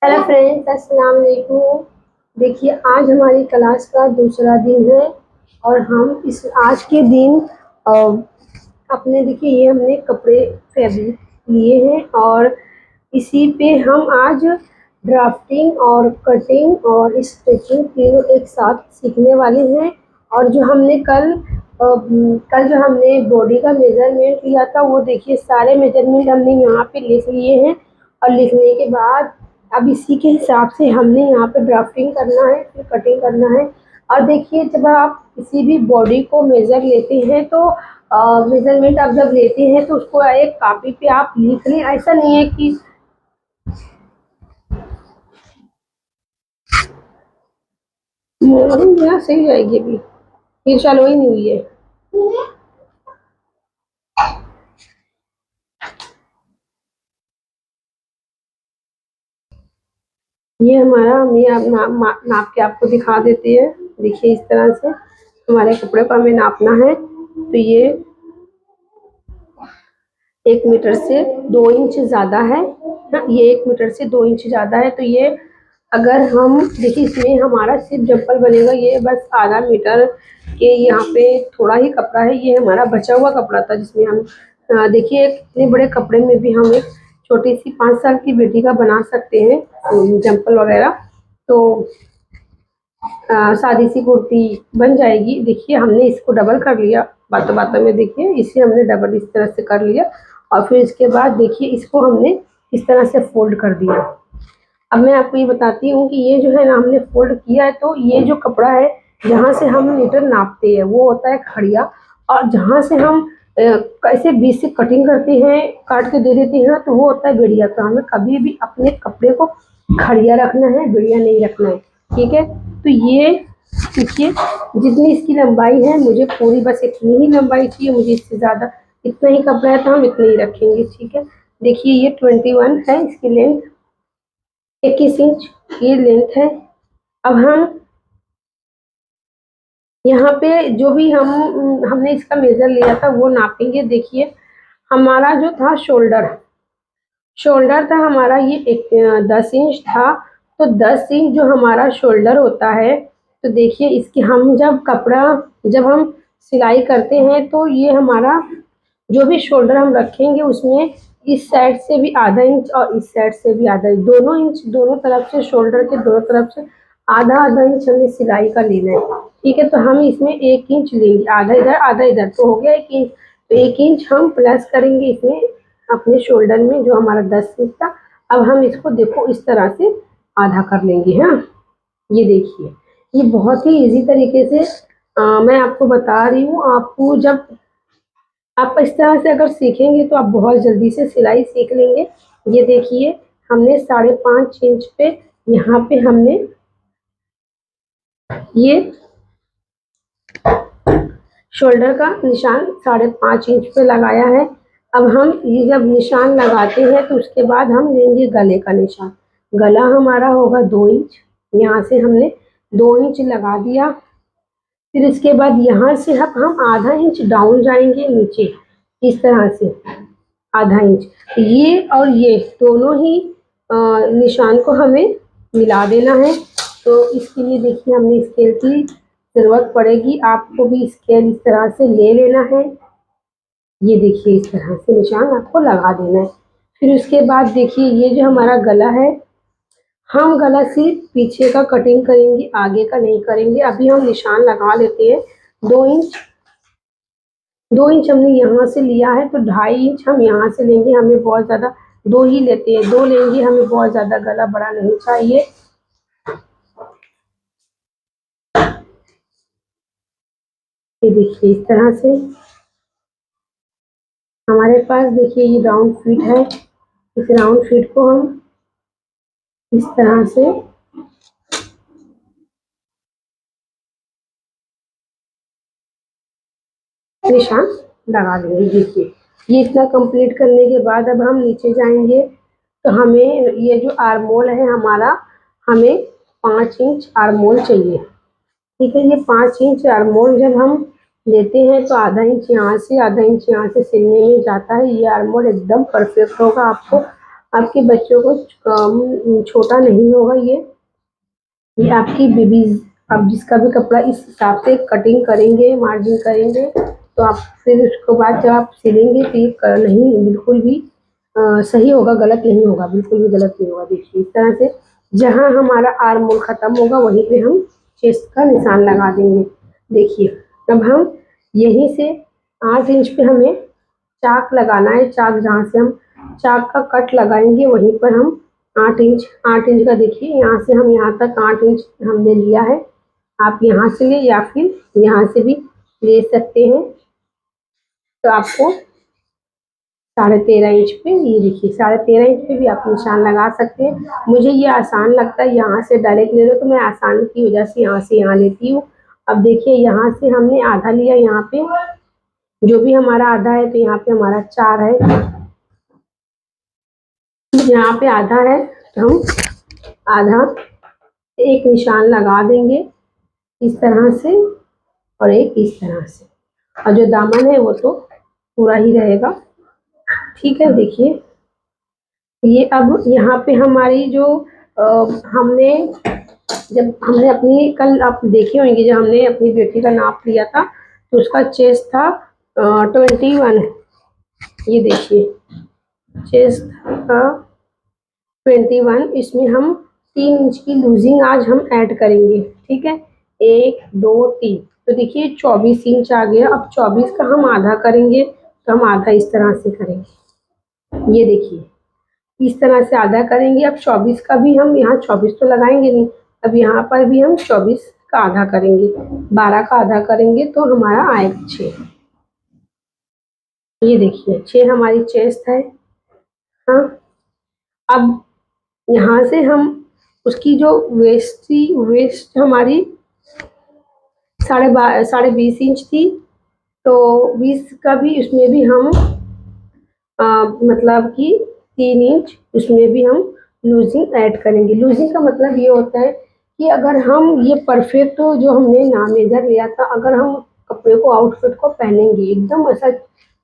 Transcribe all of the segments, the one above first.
Hello friends, अस्सलाम वालेकुम। देखिए, आज हमारी क्लास का दूसरा दिन है और हम इस आज के दिन अ, अपने देखिए ये हमने कपड़े फैब्रिक लिए हैं और इसी पे हम आज ड्राफ्टिंग और कटिंग और स्टिचिंग तीनों एक साथ सीखने वाले हैं। और जो हमने कल जो हमने बॉडी का मेजरमेंट लिया था, वो देखिए सारे मेजरमेंट हमने यहाँ पे लिख लिए हैं। और लिखने के बाद अब इसी के हिसाब से हमने यहाँ पे ड्राफ्टिंग करना है, फिर कटिंग करना है। और देखिए, जब आप किसी भी बॉडी को मेजर लेते हैं तो मेजरमेंट आप जब लेते हैं तो उसको एक कॉपी पे आप लिख लें। ऐसा नहीं है कि यहाँ सही जाएगी, अभी ये चालू ही नहीं हुई है। ये हमारा हम ये आप नाप के आपको दिखा देते हैं। देखिए, इस तरह से हमारे कपड़े को हमें नापना है। तो ये 1 मीटर से 2 इंच ज़्यादा है ना, ये 1 मीटर से 2 इंच ज़्यादा है। तो ये अगर हम देखिए, इसमें हमारा सिर्फ जम्पल बनेगा, ये बस आधा मीटर के यहाँ पे थोड़ा ही कपड़ा है। ये हमारा बचा हुआ कपड़ा था जिसमें हम देखिए, इतने बड़े कपड़े में भी हम एक छोटी सी 5 साल की बेटी का बना सकते हैं जम्पल वगैरह। तो सादी सी कुर्ती बन जाएगी। देखिए, हमने इसको डबल कर लिया बातों बातों में। देखिए, इसे हमने डबल इस तरह से कर लिया और फिर इसके बाद देखिए, इसको हमने इस तरह से फोल्ड कर दिया। अब मैं आपको ये बताती हूँ कि ये जो है ना, हमने फोल्ड किया है तो ये जो कपड़ा है, जहाँ से हम मीटर नापते हैं वो होता है खड़िया। और जहाँ से हम कैसे बीच से कटिंग करते हैं, काट के दे देते हैं, तो वो होता है बेड़िया। तो हमें कभी भी अपने कपड़े को खड़िया रखना है, बेड़िया नहीं रखना है। ठीक है, तो ये देखिए, जितनी इसकी लंबाई है, मुझे पूरी बस इतनी ही लंबाई चाहिए, मुझे इससे ज़्यादा इतना ही कपड़ा है तो हम इतना ही रखेंगे। ठीक है, देखिए ये 21 है इसकी लेंथ, 21 इंच ये लेंथ है। अब हम यहाँ पे जो भी हमने इसका मेजर लिया था वो नापेंगे। देखिए, हमारा जो था शोल्डर शोल्डर था हमारा, ये 10 इंच था। तो 10 इंच जो हमारा शोल्डर होता है, तो देखिए इसकी हम जब हम सिलाई करते हैं तो ये हमारा जो भी शोल्डर हम रखेंगे उसमें इस साइड से भी आधा इंच और इस साइड से भी आधा इंच, दोनों इंच दोनों तरफ से, शोल्डर के दोनों तरफ से आधा आधा इंच हमें सिलाई का लेना है। ठीक है, तो हम इसमें 1 इंच लेंगे, आधा इधर तो हो गया 1 इंच। तो 1 इंच हम प्लस करेंगे इसमें अपने शोल्डर में, जो हमारा 10 इंच था। अब हम इसको देखो इस तरह से आधा कर लेंगे। हाँ, ये देखिए, ये बहुत ही इजी तरीके से मैं आपको बता रही हूँ। आपको जब आप इस तरह से अगर सीखेंगे तो आप बहुत जल्दी से सिलाई सीख लेंगे। ये देखिए, हमने 5.5 इंच पे यहाँ पे हमने ये शोल्डर का निशान 5.5 इंच पे लगाया है। अब हम ये जब निशान लगाते हैं तो उसके बाद हम लेंगे गले का निशान। गला हमारा होगा 2 इंच, यहाँ से हमने 2 इंच लगा दिया। फिर इसके बाद यहाँ से हम आधा इंच डाउन जाएंगे नीचे, इस तरह से आधा इंच। ये और ये दोनों ही निशान को हमें मिला देना है। तो इसके लिए देखिए, हमने स्केल की ज़रूरत पड़ेगी, आपको भी स्केल इस तरह से ले लेना है। ये देखिए, इस तरह से निशान आपको लगा देना है। फिर उसके बाद देखिए, ये जो हमारा गला है, हम गला सिर्फ पीछे का कटिंग करेंगे, आगे का नहीं करेंगे। अभी हम निशान लगा लेते हैं 2 इंच। 2 इंच हमने यहाँ से लिया है तो 2.5 इंच हम यहाँ से लेंगे। हमें बहुत ज़्यादा 2 ही लेते हैं, 2 लेंगे, हमें बहुत ज़्यादा गला बड़ा नहीं चाहिए। ये देखिए, इस तरह से हमारे पास देखिए ये राउंड फिट है। इस राउंड फिट को हम इस तरह से निशान लगा देंगे। देखिए, ये इतना कंप्लीट करने के बाद अब हम नीचे जाएंगे तो हमें ये जो आर्मोल है हमारा, हमें 5 इंच आर्मोल चाहिए। ठीक है, ये 5 इंच आर्मोल जब हम लेते हैं तो आधा इंच यहाँ से आधा इंच यहाँ से सिलने में जाता है। ये आर्मोल एकदम परफेक्ट होगा आपको आपके बच्चों को छोटा नहीं होगा। ये आपकी बेबी, आप जिसका भी कपड़ा इस हिसाब से कटिंग करेंगे, मार्जिन करेंगे, तो आप फिर उसके बाद जब आप सिलेंगे तो ये नहीं बिल्कुल भी सही होगा, गलत नहीं होगा, बिल्कुल भी गलत नहीं होगा। देखिए इस तरह से जहाँ हमारा आर्म होल खत्म होगा वहीं पे हम चेस्ट का निशान लगा देंगे। देखिए अब हम यहीं से 8 इंच पे हमें चाक लगाना है। चाक जहाँ से हम चाक का कट लगाएंगे वहीं पर हम 8 इंच का, देखिए यहाँ से हम यहाँ तक 8 इंच हमने लिया है। आप यहाँ से ले या फिर यहाँ से भी ले सकते हैं। तो आपको 13.5 इंच पे, ये देखिए 13.5 इंच पे भी आप निशान लगा सकते हैं। मुझे ये आसान लगता है, यहाँ से डायरेक्ट ले लो तो मैं आसानी की वजह से यहाँ से यहाँ लेती हूँ। अब देखिए यहाँ से हमने आधा लिया, यहाँ पे जो भी हमारा आधा है, तो यहाँ पे हमारा 4 है, यहाँ पे आधा है, तो हम आधा एक निशान लगा देंगे इस तरह से और एक इस तरह से, और जो दामन है वो तो पूरा ही रहेगा। ठीक है, देखिए ये अब यहाँ पे हमारी जो हमने जब हमने अपनी कल आप देखे होंगे जब हमने अपनी बेटी का नाप लिया था तो उसका चेस्ट था 21। ये देखिए चेस्ट का 21, इसमें हम 3 इंच की लूजिंग आज हम ऐड करेंगे। ठीक है, 1 2 3, तो देखिए 24 इंच आ गया। अब 24 का हम आधा करेंगे, तो हम आधा इस तरह से करेंगे। ये देखिए इस तरह से आधा करेंगे। अब 24 का भी हम यहाँ 24 तो लगाएंगे नहीं, अब यहाँ पर भी हम 24 का आधा करेंगे, 12 का आधा करेंगे तो हमारा आएगा 6। ये देखिए 6 हमारी चेस्ट है। हाँ, अब यहाँ से हम उसकी जो वेस्ट हमारी 20.5 इंच थी, तो 20 का भी उसमें भी हम मतलब कि 3 इंच उसमें भी हम लूजिंग ऐड करेंगे। लूजिंग का मतलब ये होता है कि अगर हम ये परफेक्ट जो हमने मेजर लिया था, अगर हम कपड़े को आउटफिट को पहनेंगे एकदम ऐसा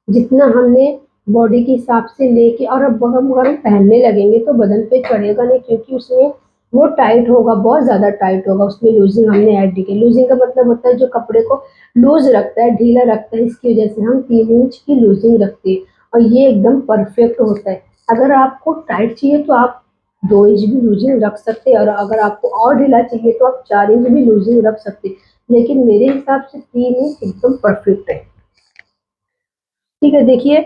जितना हमने बॉडी के हिसाब से लेके, और अब अगर हम पहनने लगेंगे तो बदन पे चढ़ेगा नहीं, क्योंकि उसमें वो टाइट होगा, बहुत ज़्यादा टाइट होगा, उसमें लूजिंग हमने ऐड की। लूजिंग का मतलब होता है जो कपड़े को लूज रखता है, ढीला रखता है, इसकी वजह से हम 3 इंच की लूजिंग रखते हैं और ये एकदम परफेक्ट होता है। अगर आपको टाइट चाहिए तो आप 2 इंच भी लूजिंग रख सकते हैं, और अगर आपको और ढीला चाहिए तो आप 4 इंच भी लूजिंग रख सकते हैं, लेकिन मेरे हिसाब से 3 इंच एकदम परफेक्ट है। ठीक है, देखिए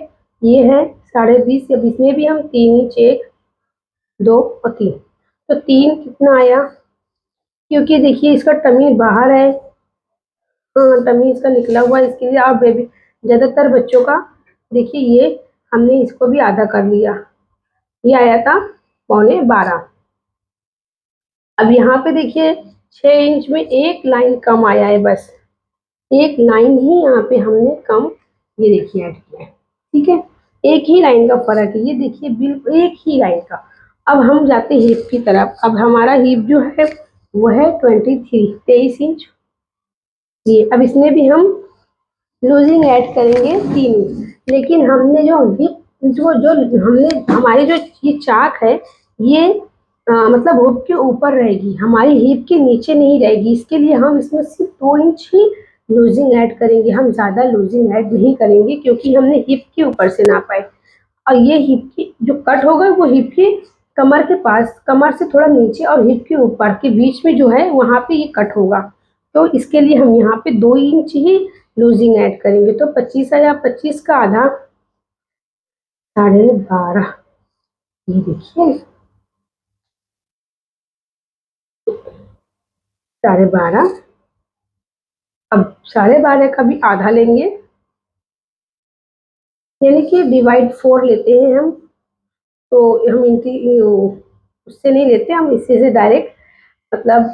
ये है 20.5, अब इसमें भी हम 3 इंच, 1 2 और 3, तो 3 कितना आया, क्योंकि देखिए इसका टमी बाहर है। हाँ, टमी इसका निकला हुआ है, इसके लिए आप बेबी ज़्यादातर बच्चों का देखिए ये हमने इसको भी आधा कर लिया, ये आया था 11.25। अब यहाँ पे देखिए 6 इंच में एक लाइन कम आया है, बस एक लाइन ही यहाँ पे हमने कम, ये देखिए ऐड किया है। ठीक है, एक ही लाइन का फर्क है, ये देखिए बिल्कुल एक ही लाइन का। अब हम जाते हैं हिप की तरफ। अब हमारा हिप जो है वो है 23 इंच। ये अब इसमें भी हम लूजिंग ऐड करेंगे 3 इंच, लेकिन हमने जो हिप जो हमने हमारी जो ये चाक है ये मतलब हुप के ऊपर रहेगी, हमारी हिप के नीचे नहीं रहेगी। इसके लिए हम इसमें सिर्फ 2 इंच ही लूजिंग ऐड करेंगे, हम ज़्यादा लूजिंग ऐड नहीं करेंगे, क्योंकि हमने हिप के ऊपर से नापा है। और ये हिप की जो कट होगा वो हिप के कमर के पास, कमर से थोड़ा नीचे और हिप के ऊपर के बीच में जो है वहाँ पे ये कट होगा। तो इसके लिए हम यहाँ पे 2 इंच ही लूजिंग ऐड करेंगे, तो 25 आया, 25 का आधा 12.5। ये देखिए 12.5, अब 12.5 का भी आधा लेंगे, यानी कि डिवाइड 4 लेते हैं हम। तो हम उससे नहीं लेते, हम इससे से डायरेक्ट मतलब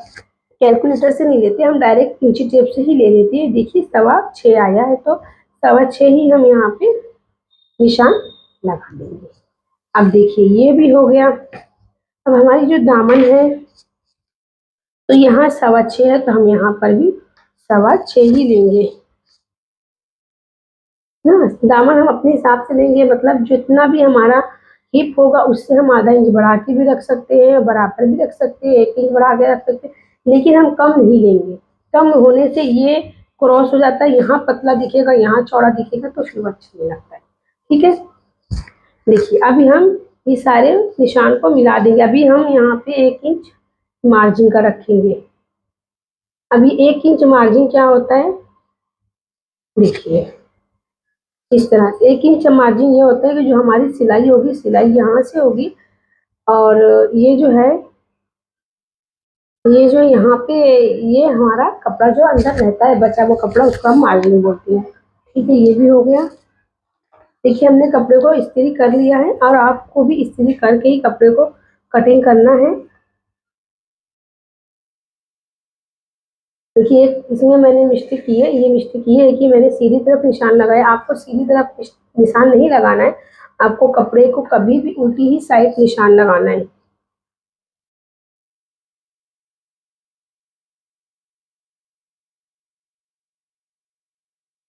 कैलकुलेटर से नहीं लेते, हम डायरेक्ट इंची टेप से ही ले लेते हैं। देखिए 6.25 आया है, तो 6.25 ही हम यहाँ पे निशान लगा देंगे। अब देखिए ये भी हो गया। अब हमारी जो दामन है तो यहाँ 6.25 है, तो हम यहाँ पर भी 6.25 ही लेंगे ना। दामन हम अपने हिसाब से लेंगे, मतलब जितना भी हमारा हिप होगा उससे हम आधा इंच बढ़ा के भी रख सकते हैं, बराबर भी रख सकते हैं, 1 इंच बढ़ा के रख सकते हैं, लेकिन हम कम नहीं लेंगे। कम होने से ये क्रॉस हो जाता है, यहाँ पतला दिखेगा, यहाँ चौड़ा दिखेगा, तो फिर अच्छा नहीं लगता है। ठीक है, देखिए अभी हम ये सारे निशान को मिला देंगे। अभी हम यहाँ पे 1 इंच मार्जिन का रखेंगे। अभी 1 इंच मार्जिन क्या होता है, देखिए इस तरह से 1 इंच मार्जिन ये होता है कि जो हमारी सिलाई होगी, सिलाई यहाँ से होगी, और ये जो है, ये जो यहाँ पे, ये हमारा कपड़ा जो अंदर रहता है बचा वो कपड़ा, उसको हम मार्जिन बोलते हैं। ठीक है, ये भी हो गया। देखिए हमने कपड़े को इस्त्री कर लिया है, और आपको भी इस्त्री करके ही कपड़े को कटिंग करना है। देखिए इसमें मैंने मिस्टेक की है, ये मिस्टेक की है कि मैंने सीधी तरफ निशान लगाया। आपको सीधी तरफ निशान नहीं लगाना है, आपको कपड़े को कभी भी उल्टी ही साइड निशान लगाना है।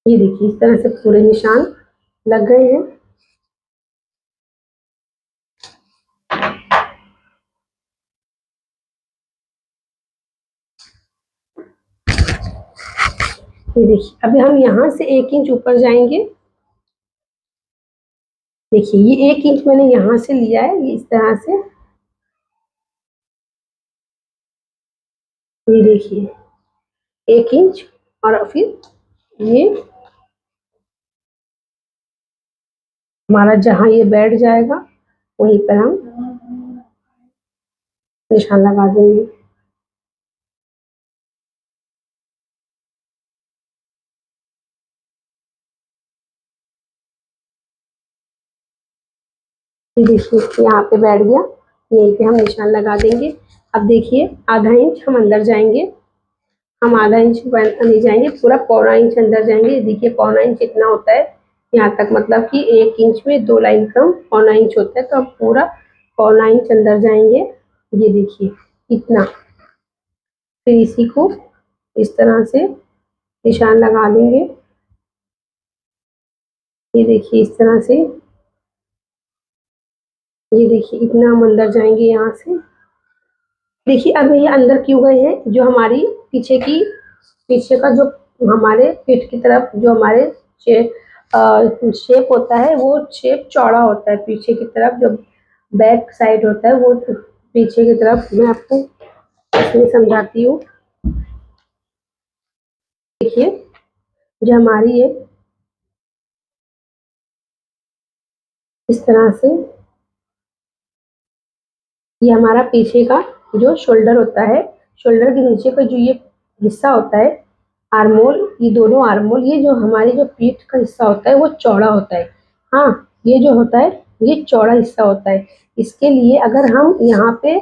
ये देखिए इस तरह से पूरे निशान लग गए हैं। ये देखिए अभी हम यहाँ से 1 इंच ऊपर जाएंगे। देखिए ये 1 इंच मैंने यहाँ से लिया है, ये इस तरह से, ये देखिए 1 इंच, और फिर ये हमारा जहाँ ये बैठ जाएगा वहीं पर हम निशान लगा देंगे। ये देखिए यहाँ पे बैठ गया, यहीं पे हम निशान लगा देंगे। अब देखिए आधा इंच हम अंदर जाएंगे, हम आधा इंच नहीं जाएंगे, पूरा पौना इंच अंदर जाएंगे। देखिए पौना इंच इतना होता है यहाँ तक, मतलब कि 1 इंच में 2 लाइन कम पौना इंच होता है, तो हम पूरा पौना इंच अंदर जाएंगे। ये देखिए इतना, फिर इसी को इस तरह से निशान लगा देंगे। ये देखिए इस तरह से, ये देखिए इतना हम अंदर जाएंगे यहाँ से। देखिए अब ये अंदर क्यों गए हैं, जो हमारी पीछे का जो हमारे पीठ की तरफ जो हमारे शेप होता है, वो शेप चौड़ा होता है। पीछे की तरफ जो बैक साइड होता है वो पीछे की तरफ, मैं आपको इसमें समझाती हूँ। देखिए जो हमारी ये इस तरह से, ये हमारा पीछे का जो शोल्डर होता है, शोल्डर के नीचे का जो ये हिस्सा होता है, आर्मोल, ये दोनों आर्मोल, ये जो हमारी जो पीठ का हिस्सा होता है वो चौड़ा होता है। हाँ, ये जो होता है ये चौड़ा हिस्सा होता है। इसके लिए अगर हम यहाँ पे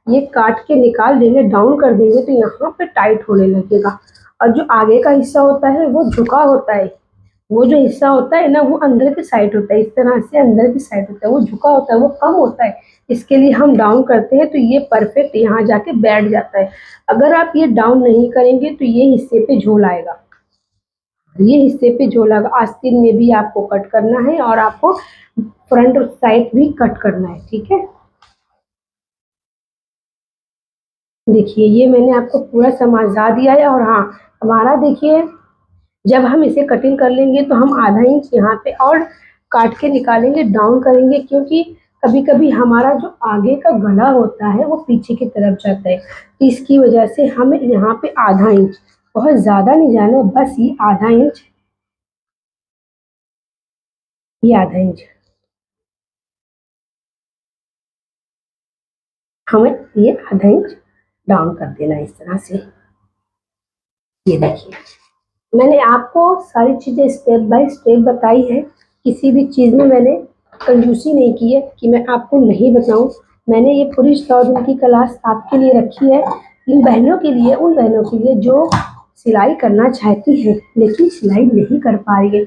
ये काट के निकाल देंगे, डाउन कर देंगे, तो यहाँ पे टाइट होने लगेगा, और जो आगे का हिस्सा होता है वो झुका होता है। वो जो हिस्सा होता है ना, वो अंदर की साइड होता है, इस तरह से अंदर की साइड होता है, वो झुका होता है, वो कम होता है। इसके लिए हम डाउन करते हैं तो ये परफेक्ट यहाँ जाके बैठ जाता है। अगर आप ये डाउन नहीं करेंगे तो ये हिस्से पे झोल आएगा, ये हिस्से पे झोल आएगा। आस्तीन में भी आपको कट करना है, और आपको फ्रंट साइड भी कट करना है। ठीक है, देखिए ये मैंने आपको पूरा समझा दिया है। और हाँ, हमारा देखिए जब हम इसे कटिंग कर लेंगे तो हम आधा इंच यहाँ पे और काट के निकालेंगे, डाउन करेंगे, क्योंकि कभी कभी हमारा जो आगे का गला होता है वो पीछे की तरफ जाता है। तो इसकी वजह से हमें यहाँ पे आधा इंच, बहुत ज़्यादा नहीं जाना है, बस ये आधा इंच, ये आधा इंच हमें, ये आधा इंच डाउन कर देना है इस तरह से। ये देखिए मैंने आपको सारी चीज़ें स्टेप बाय स्टेप बताई है, किसी भी चीज़ में मैंने कंजूसी नहीं की है कि मैं आपको नहीं बताऊं। मैंने ये पूरी 100 दिन की क्लास आपके लिए रखी है, इन बहनों के लिए, उन बहनों के लिए जो सिलाई करना चाहती हैं लेकिन सिलाई नहीं कर पा रही है,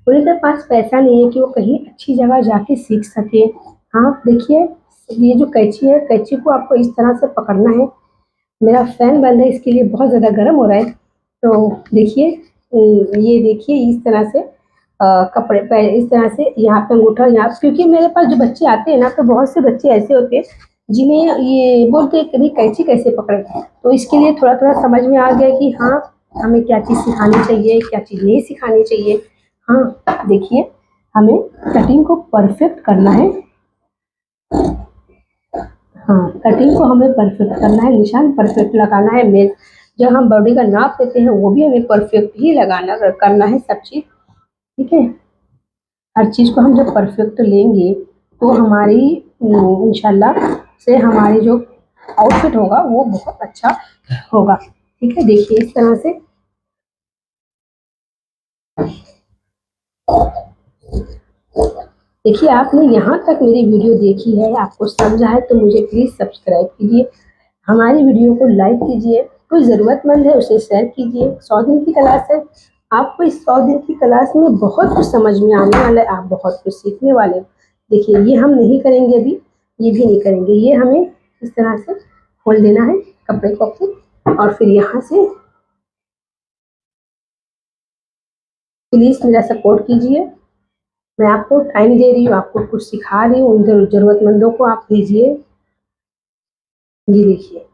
उनके पास पैसा नहीं है कि वो कहीं अच्छी जगह जाके सीख सके। हाँ देखिए, ये जो कैंची है, कैंची को आपको इस तरह से पकड़ना है। मेरा फैन बंद है, इसके लिए बहुत ज़्यादा गर्म हो रहा है, तो देखिए ये देखिए इस तरह से कपड़े पे इस तरह से यहाँ पे अंगूठा यहाँ, क्योंकि मेरे पास जो बच्चे आते हैं ना, तो बहुत से बच्चे ऐसे होते हैं जिन्हें ये बोलते हैं कभी कैंची कैसे पकड़े। तो इसके लिए थोड़ा थोड़ा समझ में आ गया कि हाँ, हमें क्या चीज़ सिखानी चाहिए, क्या चीज़ नहीं सिखानी चाहिए। हाँ देखिए, हमें कटिंग को परफेक्ट करना है। हाँ, कटिंग को हमें परफेक्ट करना है, निशान परफेक्ट लगाना है। मेज जब हम बॉडी का नाप देते हैं वो भी हमें परफेक्ट ही लगाना करना है सब चीज़, ठीक है। हर चीज़ को हम जब परफेक्ट लेंगे तो हमारी इंशाल्लाह से हमारी जो आउटफिट होगा वो बहुत अच्छा होगा, ठीक है। देखिए इस तरह से देखिए, आपने यहाँ तक मेरी वीडियो देखी है, आपको समझा है, तो मुझे प्लीज़ सब्सक्राइब कीजिए, हमारी वीडियो को लाइक कीजिए, कोई ज़रूरतमंद है उसे शेयर कीजिए। 100 दिन की क्लास है, आपको इस 100 दिन की क्लास में बहुत कुछ समझ में आने वाला है, आप बहुत कुछ सीखने वाले हो। देखिए ये हम नहीं करेंगे अभी, ये भी नहीं करेंगे, ये हमें इस तरह से खोल देना है कपड़े को अपने, और फिर यहाँ से प्लीज़ मेरा सपोर्ट कीजिए। मैं आपको टाइम दे रही हूँ, आपको कुछ सिखा रही हूँ, उन ज़रूरतमंदों को आप भेजिए। ये देखिए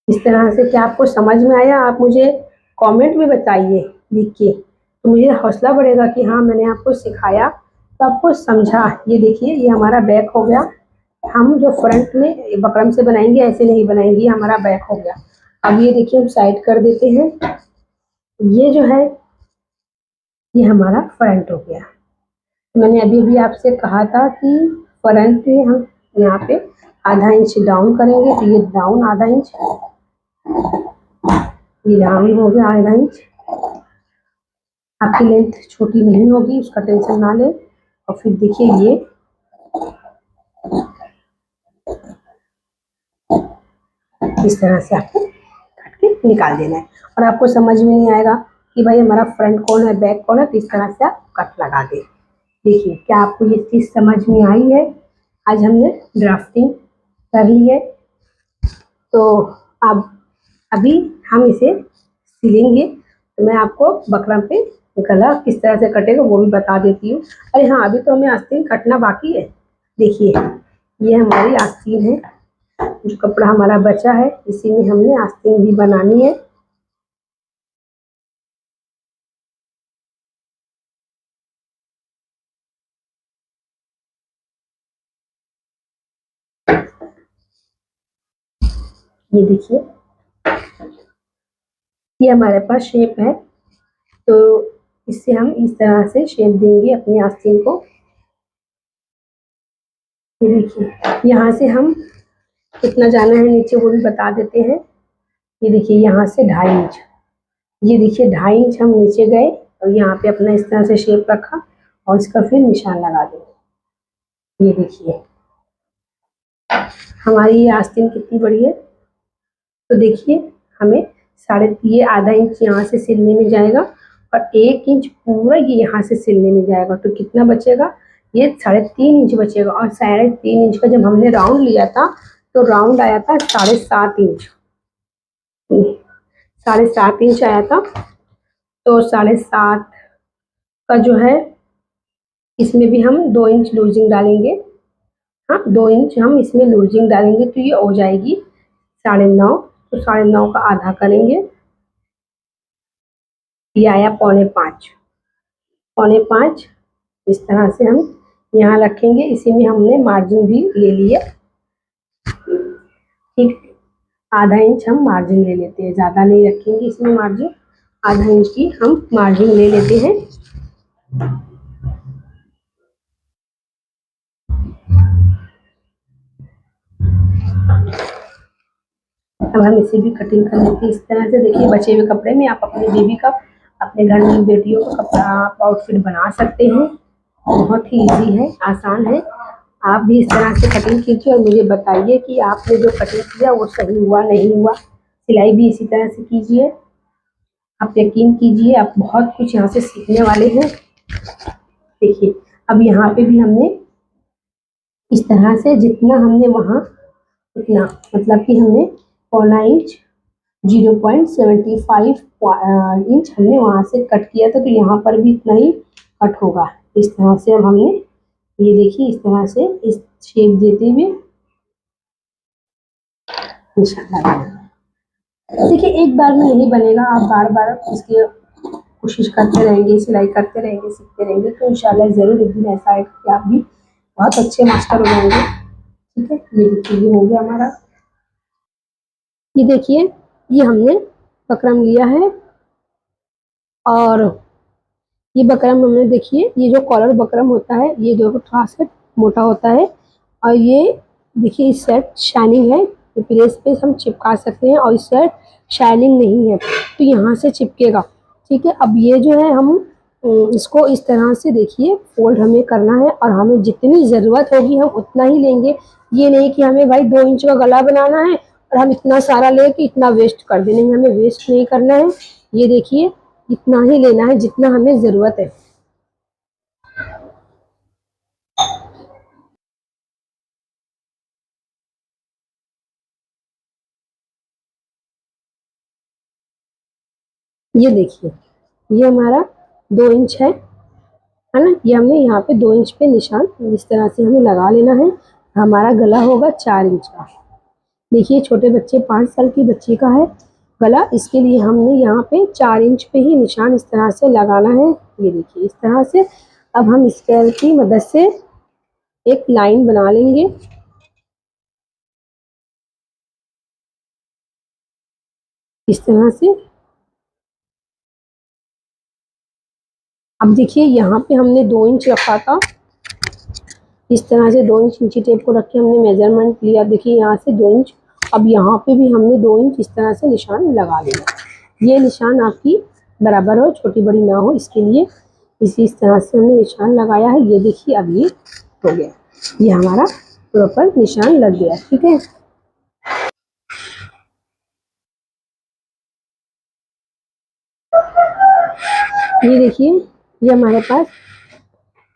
इस तरह से क्या आपको समझ में आया? आप मुझे कमेंट में बताइए लिख के, तो मुझे हौसला बढ़ेगा कि हाँ मैंने आपको सिखाया तो आपको समझा। ये देखिए ये हमारा बैक हो गया। हम जो फ्रंट में बकरम से बनाएंगे ऐसे नहीं बनाएंगे, हमारा बैक हो गया। अब ये देखिए हम साइड कर देते हैं। ये जो है ये हमारा फ्रंट हो गया। मैंने अभी अभी आपसे कहा था कि फ्रंट में हम यहाँ पे आधा इंच डाउन करेंगे, तो ये डाउन आधा इंच, ये डाउन हो गया आधा इंच। आपकी लेंथ छोटी नहीं होगी, उसका टेंशन ना लें। और फिर देखिए ये इस तरह से आपको काट के निकाल देना है। और आपको समझ में नहीं आएगा कि भाई हमारा फ्रंट कौन है बैक कौन है, तो इस तरह से आप कट लगा दें। देखिए क्या आपको ये चीज़ समझ में आई है? आज हमने ड्राफ्टिंग कर ली है, तो अब अभी हम इसे सिलेंगे। तो मैं आपको बकरम पे गला किस तरह से कटेगा वो भी बता देती हूँ। अरे हाँ, अभी तो हमें आस्तीन कटना बाकी है। देखिए ये हमारी आस्तीन है, जो कपड़ा हमारा बचा है इसी में हमने आस्तीन भी बनानी है। ये देखिए ये हमारे पास शेप है, तो इससे हम इस तरह से शेप देंगे अपनी आस्तीन को। ये देखिए यहाँ से हम कितना जाना है नीचे वो भी बता देते हैं। ये देखिए यहाँ से 2.5 इंच, ये देखिए 2.5 इंच हम नीचे गए और यहाँ पे अपना इस तरह से शेप रखा और इसका फिर निशान लगा देंगे। ये देखिए हमारी ये आस्तीन कितनी बड़ी है। तो देखिए हमें ये आधा इंच यहाँ से सिलने में जाएगा और 1 इंच पूरा ये यहाँ से सिलने में जाएगा, तो कितना बचेगा? ये 3.5 इंच बचेगा। और 3.5 इंच का जब हमने राउंड लिया था तो राउंड आया था 7.5 इंच, 7.5 इंच आया था। तो 7.5 का जो है इसमें भी हम 2 इंच लूजिंग डालेंगे। हाँ 2 इंच हम इसमें लूजिंग डालेंगे तो ये हो जाएगी 9.5। तो 9.5 का आधा करेंगे, ये आया 4.25। 4.25 इस तरह से हम यहाँ रखेंगे। इसी में हमने मार्जिन भी ले लिया, ठीक। आधा इंच हम मार्जिन ले लेते हैं, ज़्यादा नहीं रखेंगे इसमें मार्जिन, आधा इंच की हम मार्जिन ले लेते हैं। अब हम इसे भी कटिंग कर लेते हैं इस तरह से। देखिए बचे हुए कपड़े में आप अपनी बेबी का, अपने घर में बेटियों का कपड़ा आप आउटफिट बना सकते हैं। बहुत ही इजी है, आसान है। आप भी इस तरह से कटिंग कीजिए और मुझे बताइए कि आपने जो कटिंग किया वो सही हुआ नहीं हुआ। सिलाई भी इसी तरह से कीजिए, आप यकीन कीजिए आप बहुत कुछ यहाँ से सीखने वाले हैं। देखिए अब यहाँ पे भी हमने इस तरह से जितना हमने वहाँ उतना, मतलब कि हमने 1.25 इंच 0.75 इंच हमने वहाँ से कट किया था, तो यहाँ पर भी इतना ही कट होगा। इस तरह से अब हमने ये देखिए इस तरह से इस शेप देते हुए निशान लगाना। देखिए एक बार में नहीं बनेगा, आप बार बार इसकी कोशिश करते रहेंगे, सिलाई करते रहेंगे, सीखते रहेंगे, तो इंशाल्लाह ज़रूर एक दिन ऐसा है कि आप भी बहुत अच्छे मास्टर हो जाएंगे। ठीक है, ये देखिए ये हो गया हमारा। ये देखिए ये हमने बकरम लिया है, और ये बकरम हमने देखिए ये जो कॉलर बकरम होता है ये जो थोड़ा सा मोटा होता है, और ये देखिए इस साइड शाइनिंग है, ये प्रेस पे हम चिपका सकते हैं, और इस साइड शाइनिंग नहीं है तो यहाँ से चिपकेगा। ठीक है, अब ये जो है हम इसको इस तरह से देखिए फोल्ड हमें करना है, और हमें जितनी ज़रूरत होगी हम उतना ही लेंगे। ये नहीं कि हमें भाई 2 इंच का गला बनाना है और हम इतना सारा लेके इतना वेस्ट कर दें, नहीं, हमें वेस्ट नहीं करना है। ये देखिए इतना ही लेना है जितना हमें ज़रूरत है। ये देखिए ये हमारा 2 इंच है ना, ये हमने यहाँ पे 2 इंच पे निशान इस तरह से हमें लगा लेना है। हमारा गला होगा 4 इंच का। देखिए छोटे बच्चे 5 साल की बच्ची का है गला, इसके लिए हमने यहाँ पे 4 इंच पे ही निशान इस तरह से लगाना है। ये देखिए इस तरह से। अब हम स्केल की मदद से एक लाइन बना लेंगे इस तरह से। अब देखिए यहाँ पे हमने 2 इंच रखा था, इस तरह से 2 इंच नीचे टेप को रख के हमने मेजरमेंट लिया। देखिए यहाँ से 2 इंच, अब यहाँ पे भी हमने 2 इंच इस तरह से निशान लगा लिया। ये निशान आपकी बराबर हो, छोटी बड़ी ना हो, इसके लिए इस तरह से हमने निशान लगाया है। ये देखिए अब ये हो गया, ये हमारा प्रॉपर निशान लग गया। ठीक है, ये देखिए ये हमारे पास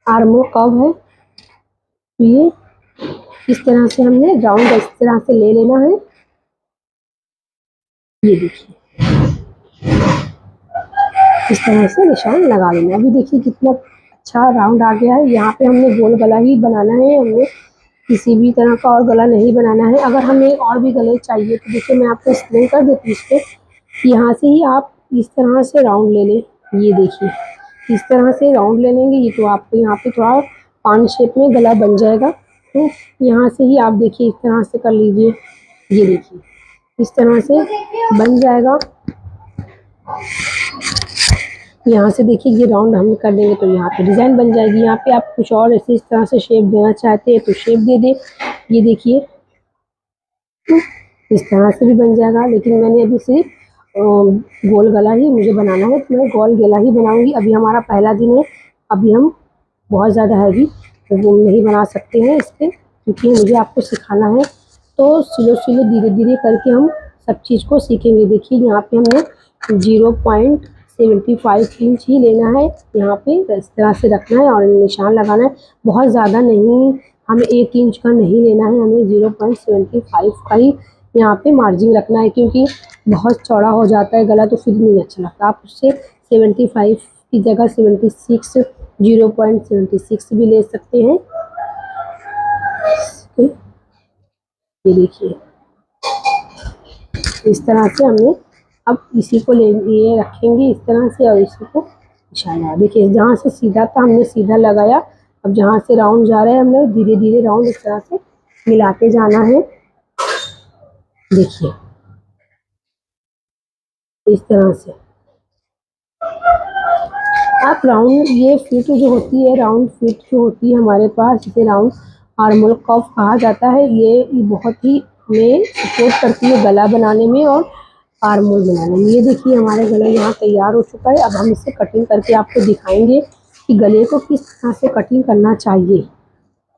आर्मो कर्व है, तो ये इस तरह से हमने राउंड इस तरह से ले लेना है। ये देखिए इस तरह से निशान लगा लेना। अभी देखिए कितना अच्छा राउंड आ गया है। यहाँ पे हमने गोल गला ही बनाना है, हमें किसी भी तरह का और गला नहीं बनाना है। अगर हमें और भी गले चाहिए तो देखिए मैं आपको एक्सप्लेन कर देती हूँ इस पर। यहाँ से ही आप इस तरह से राउंड ले लें। ये देखिए इस तरह से राउंड ले लेंगे, ये तो आपको यहाँ पे थोड़ा पान शेप में गला बन जाएगा। तो यहाँ से ही आप देखिए इस तरह से कर लीजिए। ये देखिए इस तरह से बन जाएगा। यहाँ से देखिए ये राउंड हम कर देंगे तो यहाँ पे डिज़ाइन बन जाएगी। यहाँ पे आप कुछ और ऐसे इस तरह से शेप देना चाहते हैं तो शेप दे दें। ये देखिए इस तरह से भी बन जाएगा, लेकिन मैंने अभी सिर्फ गोल गला ही मुझे बनाना है, तो मैं गोल गला ही बनाऊंगी। अभी हमारा पहला दिन है, अभी हम बहुत ज़्यादा हैवी वो नहीं बना सकते हैं इस पर, क्योंकि मुझे आपको सिखाना है। तो स्लो स्लो धीरे धीरे करके हम सब चीज़ को सीखेंगे। देखिए यहाँ पे हमने 0.75 इंच ही लेना है, यहाँ पे इस तरह से रखना है और निशान लगाना है। बहुत ज़्यादा नहीं, हमें 1 इंच का नहीं लेना है, हमें 0.75 का ही यहाँ पे मार्जिन रखना है, क्योंकि बहुत चौड़ा हो जाता है गला तो फिर नहीं अच्छा लगता। आप उससे 75 की जगह 76 0.76 भी ले सकते हैं। ये देखिए इस तरह से हमने अब इसी को ले लिए रखेंगे इस तरह से, और इसी को निशाना देखिए जहाँ से सीधा था हमने सीधा लगाया। अब जहाँ से राउंड जा रहा है हमने धीरे धीरे राउंड इस तरह से मिलाते जाना है। देखिए इस तरह से आप राउंड, ये फिट जो होती है, राउंड फिट जो होती है हमारे पास, इसे राउंड आर्मोल कफ कहा जाता है। ये बहुत ही हमें सपोर्ट करती है गला बनाने में और आर्मोल बनाने में। ये देखिए हमारे गला यहाँ तैयार हो चुका है। अब हम इसे कटिंग करके आपको दिखाएंगे कि गले को किस तरह से कटिंग करना चाहिए।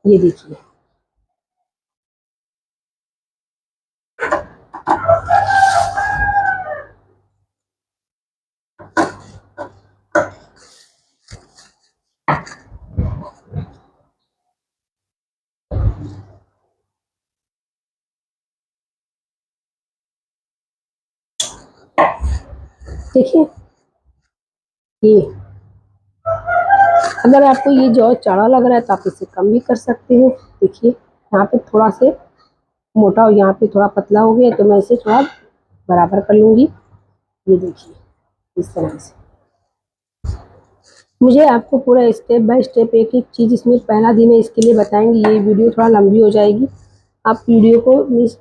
ये देखिए देखिए ये, अगर आपको ये जो चौड़ा लग रहा है तो आप इसे कम भी कर सकते हैं। देखिए यहाँ पे थोड़ा से मोटा और यहाँ पे थोड़ा पतला हो गया, तो मैं इसे थोड़ा बराबर कर लूँगी। ये देखिए इस तरह से। मुझे आपको पूरा स्टेप बाय स्टेप एक एक चीज़ इसमें पहला दिन है इसके लिए बताएंगे। ये वीडियो थोड़ा लंबी हो जाएगी, आप वीडियो को मिस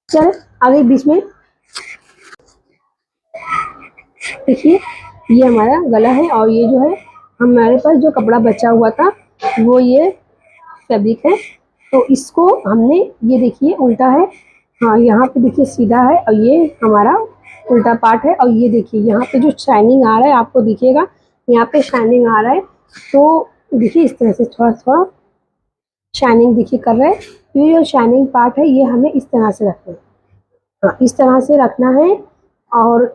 चल आगे बीच में। देखिए ये हमारा गला है और ये जो है हमारे पास जो कपड़ा बचा हुआ था वो ये फैब्रिक है, तो इसको हमने, ये देखिए उल्टा है, हाँ यहाँ पे देखिए सीधा है और ये हमारा उल्टा पार्ट है। और ये देखिए यहाँ पे जो शाइनिंग आ रहा है आपको दिखेगा, यहाँ पे शाइनिंग आ रहा है, तो देखिए इस तरह से थोड़ा थोड़ा शाइनिंग देखिए कर रहा है। ये जो शाइनिंग पार्ट है ये हमें इस तरह से रखना है, हाँ इस तरह से रखना है। और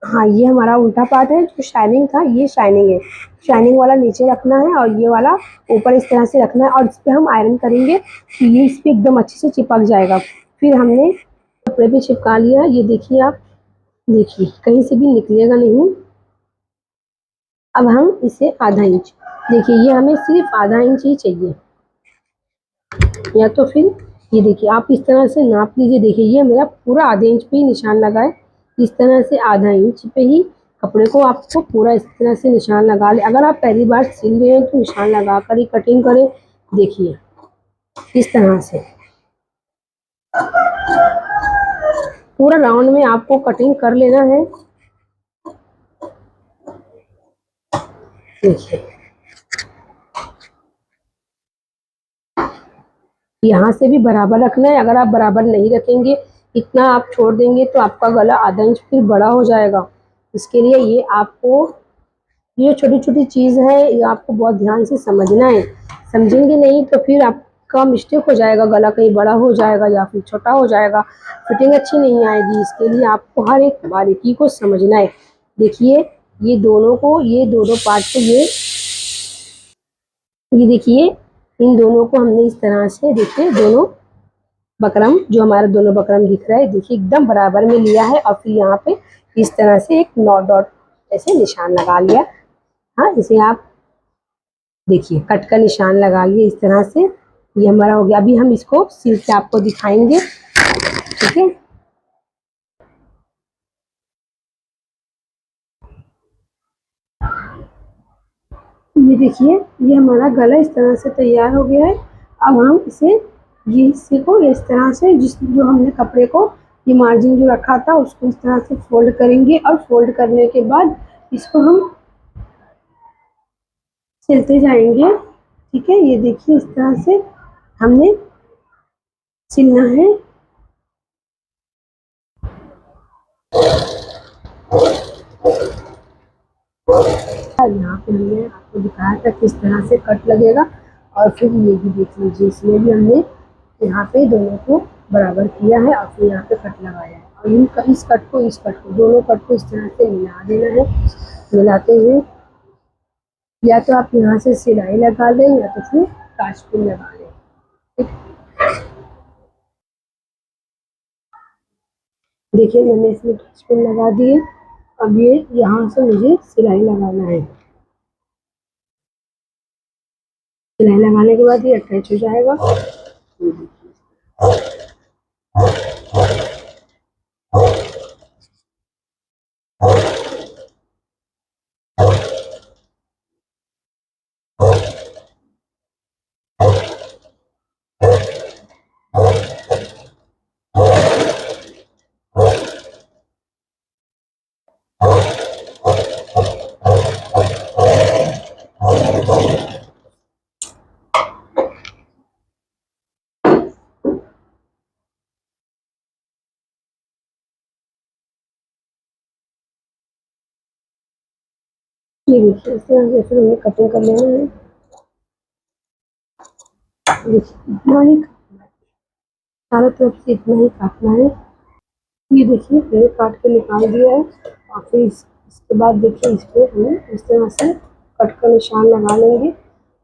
हाँ ये हमारा उल्टा पार्ट है, जो शाइनिंग था ये शाइनिंग है, शाइनिंग वाला नीचे रखना है और ये वाला ऊपर इस तरह से रखना है। और इस पर हम आयरन करेंगे तो ये इस पर एकदम अच्छे से चिपक जाएगा। फिर हमने कपड़े पे चिपका लिया, ये देखिए आप, देखिए कहीं से भी निकलेगा नहीं। अब हम इसे आधा इंच, देखिए ये हमें सिर्फ आधा इंच ही चाहिए, या तो फिर ये देखिए आप इस तरह से नाप लीजिए। देखिए ये मेरा पूरा आधे इंच पे ही निशान लगा है, इस तरह से आधा इंच पे ही कपड़े को आपको पूरा इस तरह से निशान लगा ले। अगर आप पहली बार सिल रहे हैं तो निशान लगा कर ही कटिंग करें। देखिए इस तरह से पूरा राउंड में आपको कटिंग कर लेना है। देखिए यहाँ से भी बराबर रखना है, अगर आप बराबर नहीं रखेंगे, इतना आप छोड़ देंगे तो आपका गला आधा इंच फिर बड़ा हो जाएगा। इसके लिए ये आपको, ये छोटी छोटी चीज़ है, ये आपको बहुत ध्यान से समझना है। समझेंगे नहीं तो फिर आपका मिस्टेक हो जाएगा, गला कहीं बड़ा हो जाएगा या फिर छोटा हो जाएगा, फिटिंग अच्छी नहीं आएगी। इसके लिए आपको हर एक बारीकी को समझना है। देखिए ये दोनों को, ये दोनों पार्ट को, ये देखिए इन दोनों को हमने इस तरह से, देखिए दोनों बकरम, जो हमारा दोनों बकरम दिख रहा है, देखिए एकदम बराबर में लिया है और फिर यहाँ पे इस तरह से एक नॉट डॉट ऐसे निशान लगा लिया। हाँ इसे आप देखिए कट का निशान लगा लिए इस तरह से, ये हमारा हो गया। अभी हम इसको सिल के आपको दिखाएंगे, ठीक है। ये देखिए ये हमारा गला इस तरह से तैयार हो गया है। अब हम इसे, ये हिस्से को इस तरह से, जिस जो हमने कपड़े को ये मार्जिन जो रखा था उसको इस तरह से फोल्ड करेंगे और फोल्ड करने के बाद इसको हम सिलते जाएंगे, ठीक है। ये देखिए इस तरह से हमने सिलना है। यहाँ पे हमने आपको दिखाया था किस तरह से कट लगेगा। और फिर ये भी देख लीजिए, इसमें भी हमने यहाँ पे दोनों को बराबर किया है और फिर यहाँ पे कट लगाया है। और इनका इस कट को, इस कट को, दोनों कट को इस तरह से मिला देना है। मिलाते हुए या तो आप यहाँ से सिलाई लगा लें या तो फिर कांच पिन लगा लें, ठीक। देखिए मैंने इसमें कांच पिन लगा दिए। अब ये यहाँ से मुझे सिलाई लगाना है। सिलाई लगाने के बाद ये अटैच हो जाएगा। ये देखिए इस तरह से फिर हमें कटिंग कर लेना है। देखिए इतना ही चारों तरफ से इतना ही काटना है। ये देखिए मैंने काट के निकाल दिया है। और फिर इसके बाद देखिए इस पर हमें इस तरह से कट का निशान लगा लेंगे।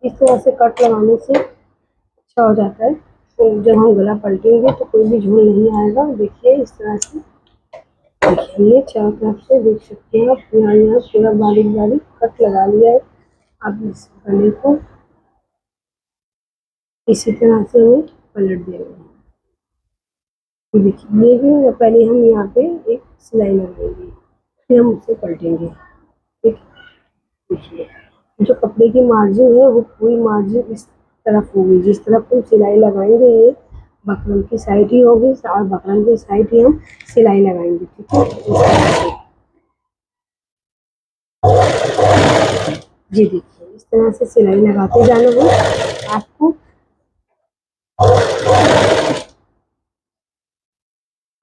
इस तरह से कट लगाने से अच्छा हो जाता है। तो जब हम गला पलटेंगे तो कोई भी झूल नहीं आएगा। देखिए इस तरह से, देखिए चारों तरफ से देख सकते हैं आप, यहाँ पूरा बारीक बारीक कट लगा लिया है। अब इस गले को इसी तरह से हमें पलट देंगे। देखिए ये भी पहले हम यहाँ पे एक सिलाई लगाएंगे, फिर हम उसे पलटेंगे। ठीक, देखिए जो कपड़े की मार्जिन है वो पूरी मार्जिन इस तरफ होगी, जिस तरफ हम सिलाई लगाएंगे ये बकरम की साइड ही होगी और बकरम की साइड ही हम सिलाई लगाएंगे। ठीक है, इस तरह से जी देखिए इस तरह से सिलाई लगाते जाना है आपको।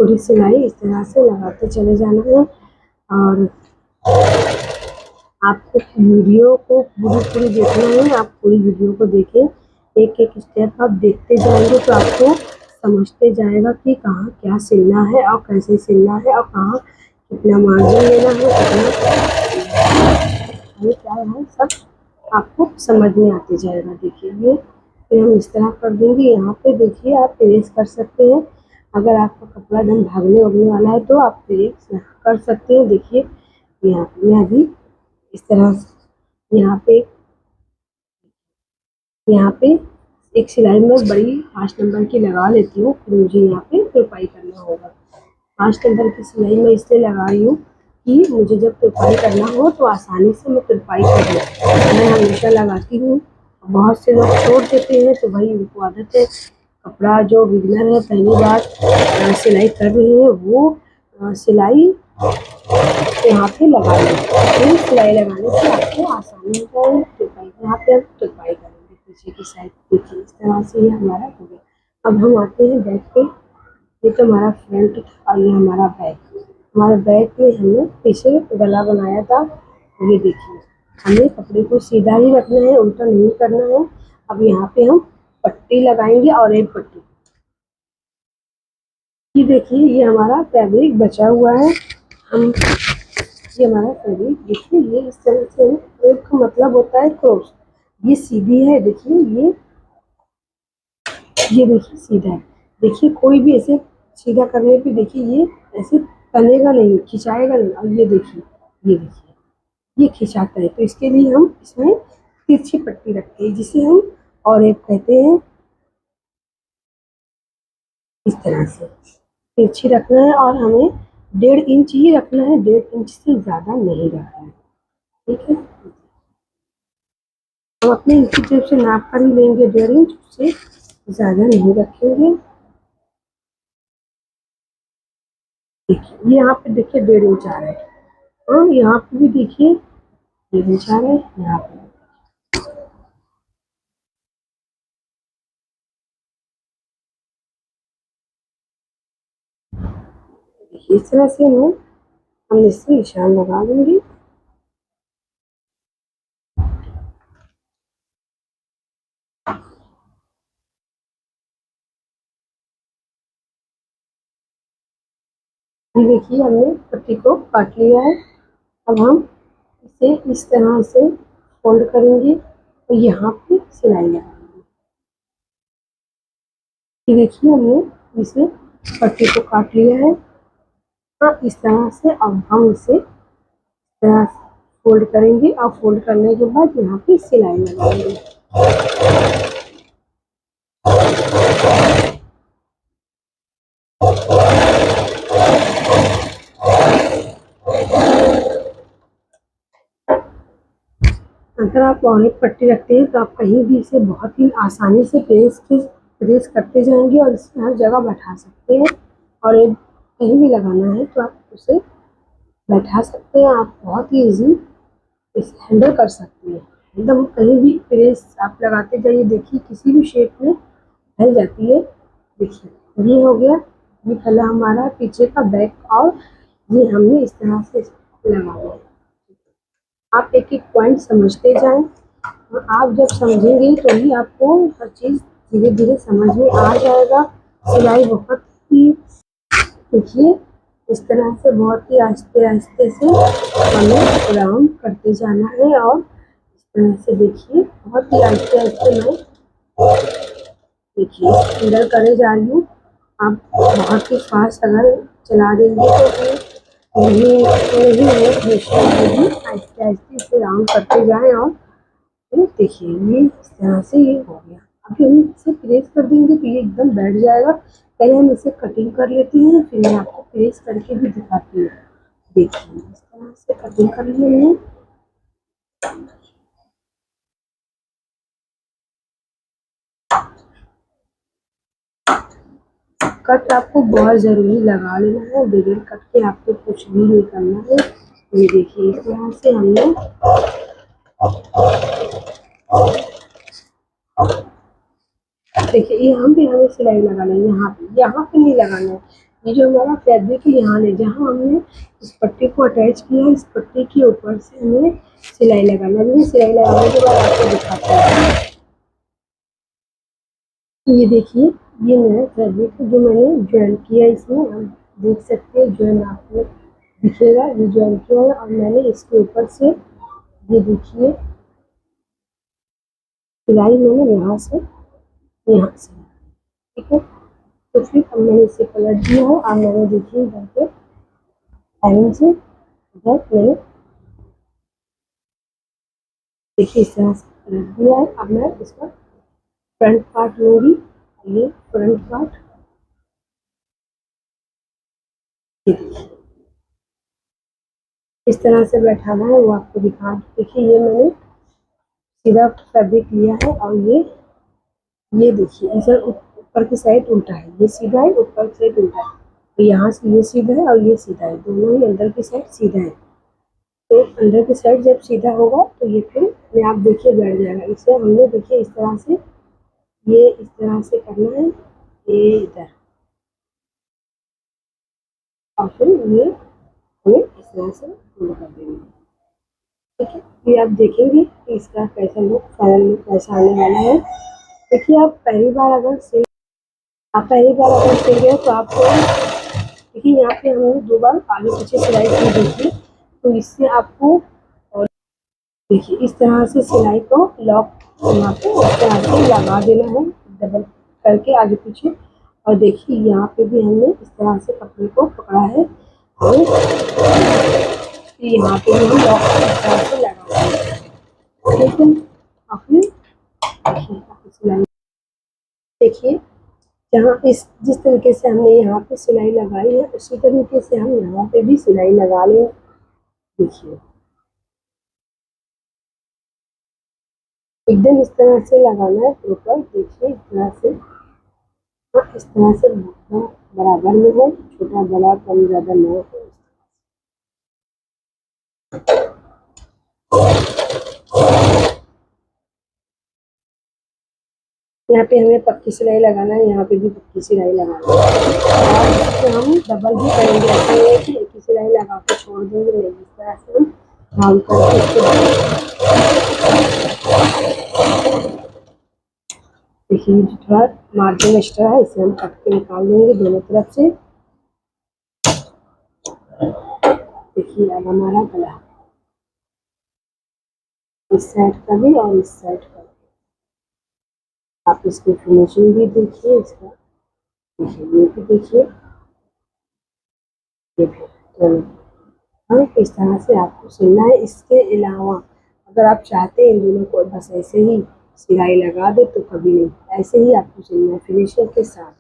पूरी सिलाई इस तरह से लगाते चले जाना है और आपको वीडियो को पूरी देखना है। आप पूरी वीडियो को देखें, एक एक स्टेप आप देखते जाएंगे तो आपको समझते जाएगा कि कहाँ क्या सिलना है और कैसे सिलना है और कहाँ कितना मार्जिन लेना है, कितना क्या है, सब आपको समझ में आते जाएगा। देखिए ये फिर हम इस तरह कर देंगे। यहाँ पे देखिए आप प्रेस कर सकते हैं, अगर आपका कपड़ा एकदम भागने उगने वाला है तो आप प्रेस कर सकते हैं। देखिए यहाँ पे मैं अभी इस तरह से यहाँ पे एक सिलाई में बड़ी 5 नंबर की लगा लेती हूँ, फिर मुझे यहाँ पे तुरपाई करना होगा। 5 नंबर की सिलाई मैं इसलिए लगा रही हूँ कि मुझे जब तुरपाई करना हो तो आसानी से मैं तुरपाई कर लूँ। मैं हमेशा लगाती हूँ, बहुत से लोग छोड़ देते हैं तो भाई उनको आदत है, कपड़ा जो बिगनर है पहली बार सिलाई कर रहे हैं वो सिलाई यहाँ पे लगा लें। फिर सिलाई लगाने से आपको आसानी हो जाएगी तुरपाई। यहाँ पे आप तुरपाई करेंगे पीछे की साइड। देखिए इस तरह से ये हमारा हो गया। अब हम आते हैं बैक पे। ये तो हमारा फ्रंट था और ये हमारा बैक। हमारे बैक में हमने पीछे गला बनाया था। ये देखिए हमें कपड़े को सीधा ही रखना है, उल्टा नहीं करना है। अब यहाँ पे हम पट्टी लगाएंगे और एक पट्टी, ये देखिए ये हमारा फैब्रिक बचा हुआ है। हम ये हमारा फैब्रिक देखिए ये इस तरह से एक मतलब होता है क्रॉस, ये सीधी है। देखिए ये देखिए सीधा है। देखिए कोई भी ऐसे सीधा करने पे देखिए ये ऐसे तनेगा नहीं, खिंचाएगा नहीं। और ये देखिए ये खिंचाता है, तो इसके लिए हम इसमें तिरछी पट्टी रखते हैं जिसे हम और एक कहते हैं। इस तरह से तिरछी रखना है और हमें 1.5 इंच ही रखना है, 1.5 इंच से ज़्यादा नहीं रखना है। ठीक है, हम अपने इंची टेप से नाप कर ही लेंगे, 1.5 इंच से ज़्यादा नहीं रखेंगे। देखिए यहाँ पे देखिए 1.5 इंच आ रहा है और यहाँ पे भी देखिए 1.5 इंच आ रहा है। यहाँ पे देखिए इस तरह से हम इससे निशान लगा देंगे। ये देखिए हमने पट्टी को काट लिया है। अब हम इसे इस तरह से फोल्ड करेंगे और यहाँ पे सिलाई लगाएंगे। ये देखिए हमने इसे पट्टी को काट लिया है। हाँ इस तरह से अब हम इसे इस तरह फोल्ड करेंगे और फोल्ड करने के बाद यहाँ पे सिलाई लगाएंगे। अगर आप और एक पट्टी रखते हैं तो आप कहीं भी इसे बहुत ही आसानी से प्रेस करते जाएंगे और इसे हर जगह बैठा सकते हैं। और एक कहीं भी लगाना है तो आप उसे बैठा सकते हैं, आप बहुत ही ईजी इसे हैंडल कर सकते हैं। एकदम कहीं भी प्रेस आप लगाते जाइए, देखिए किसी भी शेप में फैल जाती है। देखिए ये हो गया, ये फैला हमारा पीछे का बैक और ये हमने इस तरह से लगा दिया। आप एक एक पॉइंट समझते जाएं और आप जब समझेंगे तो ही आपको हर चीज़ धीरे धीरे समझ में आ जाएगा। सिलाई बहुत ही देखिए इस तरह से बहुत ही आहिस्ते आहिस्ते से हमें राउंड करते जाना है और इस तरह से देखिए बहुत ही आहिस्ते आहिस्ते में देखिए अंदर करे जा रही हूँ। आप बहुत ही फास्ट अगर चला देंगे तो फिर नहीं नहीं फिनिशिंग आएगी। आहिस्ते आहिस्ते इसे राउंड करते जाएं और फिर देखिए ये इस तरह से ये हो गया। अभी हम इसे प्रेस कर देंगे तो ये एकदम बैठ जाएगा। पहले हम इसे कटिंग कर लेते हैं, फिर मैं आपको प्रेस करके भी दिखाती हूँ। देखिए इस तरह से कटिंग कर ली हमने। कट आपको बहुत ज़रूरी लगा लेना है, बगैर कट के आपको कुछ भी नहीं करना है। ये देखिए इस तरह से हमने देखिए यहाँ पे हमें सिलाई लगाना है, यहाँ पे नहीं लगाना है। ये जो हमारा फैब्रिक है यहाँ नहीं, जहाँ हमने इस पट्टी को अटैच किया है इस पट्टी के ऊपर से हमें सिलाई लगाना है। सिलाई लगाने के बाद आपको दिखाते हैं। ये देखिए ये मेरा फैब्रिक है जो मैंने ज्वाइन किया है। इसमें आप देख सकते हैं ज्वाइन आपको दिखेगा, ये ज्वाइन किया है और मैंने इसके ऊपर से ये देखिए सिलाई मैंने यहाँ से ठीक है। तो फिर अब मैंने इसे पलट दिया है। अब मैंने देखिए इधर पे लाइन से इधर मैंने देखिए इस तरह से पलट दिया है। अब मैं इसका फ्रंट पार्ट लूँगी। ये फ्रंट पार्ट इस तरह से बैठाना है वो आपको दिखा। देखिए ये मैंने सीधा फैब्रिक लिया है और ये देखिए इधर ऊपर की साइड उल्टा है, ये सीधा है, ऊपर की साइड उल्टा है। तो यहाँ से ये सीधा है और ये सीधा है, दोनों ही अंदर की साइड सीधा है। तो अंदर की साइड जब सीधा होगा तो ये फिर अपने आप देखिए बैठ जाएगा। इसे हमने देखिए इस तरह से ये इस तरह से करना है, ये इधर और फिर ये हमें इस तरह से पूरा कर देंगे। ठीक है, फिर आप देखेंगे कि इसका कैसा लुक फाइनल लुक कैसा आने वाला है। देखिए आप पहली बार अगर सिल गए तो आपको देखिए यहाँ पे हमने 2 बार आगे पीछे सिलाई की देखिए। तो इससे आपको और देखिए इस तरह से सिलाई को लॉक यहाँ पे इस तरह से लगा देना है डबल करके आगे पीछे। और देखिए यहाँ पे भी हमने इस तरह से कपड़े को पकड़ा है और यहाँ पे भी हम लॉक इस तरह से लगा देंगे। लेकिन फिर सिलाई देखिए जहाँ इस जिस तरीके से हमने यहाँ पे सिलाई लगाई है उसी तरीके से हम यहाँ पे भी सिलाई लगा लें। देखिए एकदम इस तरह से लगाना है प्रॉपर। देखिए इस तरह से इस तरह से बराबर में हो, छोटा बड़ा कम ज़्यादा ना हो। यहाँ पे हमें पक्की सिलाई लगाना है, यहाँ पे भी पक्की सिलाई लगाना है और इससे हम डबल भी करेंगे। ऐसा नहीं है कि एक ही सिलाई लगा के छोड़ देंगे, नहीं इस तरह से हम राउंड करके देखिए जो थोड़ा मार्जिन एक्स्ट्रा है इसे हम कट के निकाल देंगे दोनों तरफ से। देखिए अब हमारा गला इस साइड का भी और इस साइड का भी। आप इसकी फिनिशिंग भी देखिए, इसका देखिए ये भी देखिए, ये भी दोनों। हाँ इस तरह से आपको सिलना है। इसके अलावा अगर आप चाहते हैं इन दोनों को बस ऐसे ही सिलाई लगा दे तो कभी नहीं, ऐसे ही आपको सिलना है फिनिशिंग के साथ।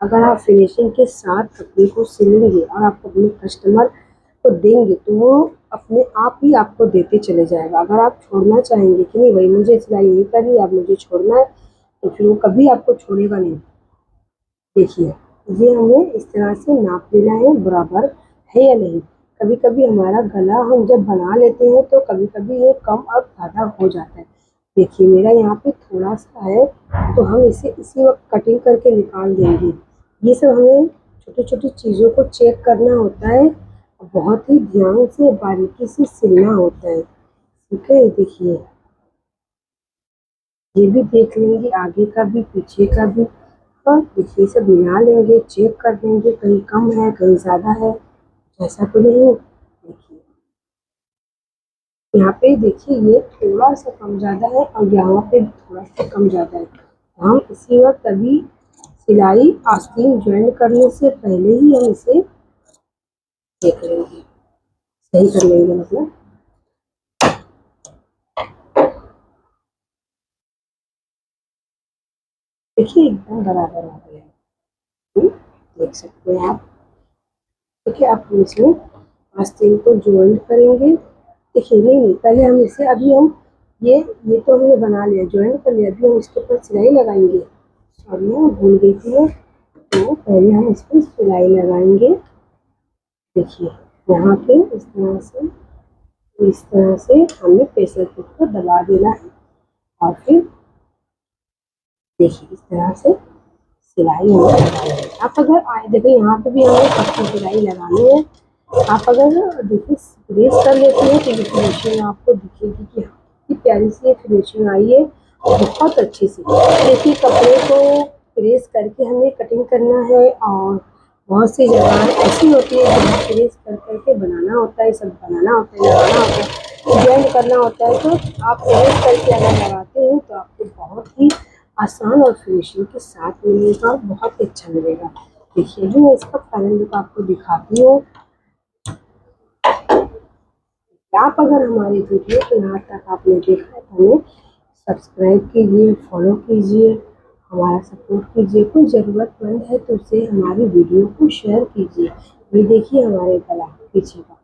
अगर आप फिनिशिंग के साथ कपड़े को सिलेंगे और आप अपने कस्टमर को देंगे तो वो अपने आप ही आपको देते चले जाएगा। अगर आप छोड़ना चाहेंगे कि नहीं भाई मुझे सिलाई नहीं करनी, अब मुझे छोड़ना है, तो फिर वो कभी आपको छोड़ेगा नहीं। देखिए ये हमें इस तरह से नाप लेना है बराबर है या नहीं। कभी कभी हमारा गला हम जब बना लेते हैं तो कभी कभी ये कम और ज़्यादा हो जाता है। देखिए मेरा यहाँ पे थोड़ा सा है तो हम इसे इसी वक्त कटिंग करके निकाल देंगे। ये सब हमें छोटी छोटी चीज़ों को चेक करना होता है, बहुत ही ध्यान से बारीकी से सिलना होता है। ठीक है देखिए ये भी देख लेंगे, आगे का भी पीछे का भी। और देखिए सब मिला लेंगे, चेक कर लेंगे कहीं कम है कहीं ज़्यादा है, ऐसा तो नहीं। देखिए यहाँ पे देखिए ये थोड़ा सा कम ज़्यादा है और यहाँ पे थोड़ा सा कम ज़्यादा है। हम इसी वक्त अभी सिलाई आस्तीन ज्वाइन करने से पहले ही हम इसे ये करेंगे, सही कर लेंगे। मतलब देखिए एकदम बराबर आ गया है, देख सकते हैं आप। देखिए अब हम इसमें आस्तीन को ज्वाइन करेंगे। देखिए नहीं पहले हम इसे अभी हम ये तो हमने बना लिया, ज्वाइन कर लिया। अभी हम इसके ऊपर सिलाई लगाएंगे। सॉरी मैं भूल गई थी मैं, तो पहले हम इस पर सिलाई लगाएंगे। देखिए यहाँ पे इस तरह से हमें प्रेशर कुकर को दबा देना है और फिर देखिए इस तरह से सिलाई हमें लगानी है। आप अगर आए देखिए यहाँ पे भी हमें पक्की सिलाई लगानी है। आप अगर देखिए प्रेस कर लेते हैं तो ये फिनिशिंग आपको दिखेगी कि कितनी प्यारी सी फिनिशिंग आई है, बहुत अच्छी सी। देखिए कपड़े को प्रेस करके हमें कटिंग करना है और बहुत सी जगह ऐसी होती है जहाँ प्रेस कर करके बनाना होता है, सब बनाना होता है, लगाना होता है, ज्वाइन करना होता है। तो आप प्रेस करके अगर लगाते हैं तो आपको बहुत ही आसान और फिनिशिंग के साथ मिलेगा और बहुत ही अच्छा मिलेगा। देखिए जो मैं इसका फाइनल लुक आपको दिखाती हूँ। आप अगर हमारी वीडियो को यहाँ तक आपने देखा है तो हमें सब्सक्राइब कीजिए, फॉलो कीजिए, हमारा सपोर्ट कीजिए। कोई ज़रूरतमंद है तो उसे हमारी वीडियो को शेयर कीजिए। ये देखिए हमारे गला पीछे का,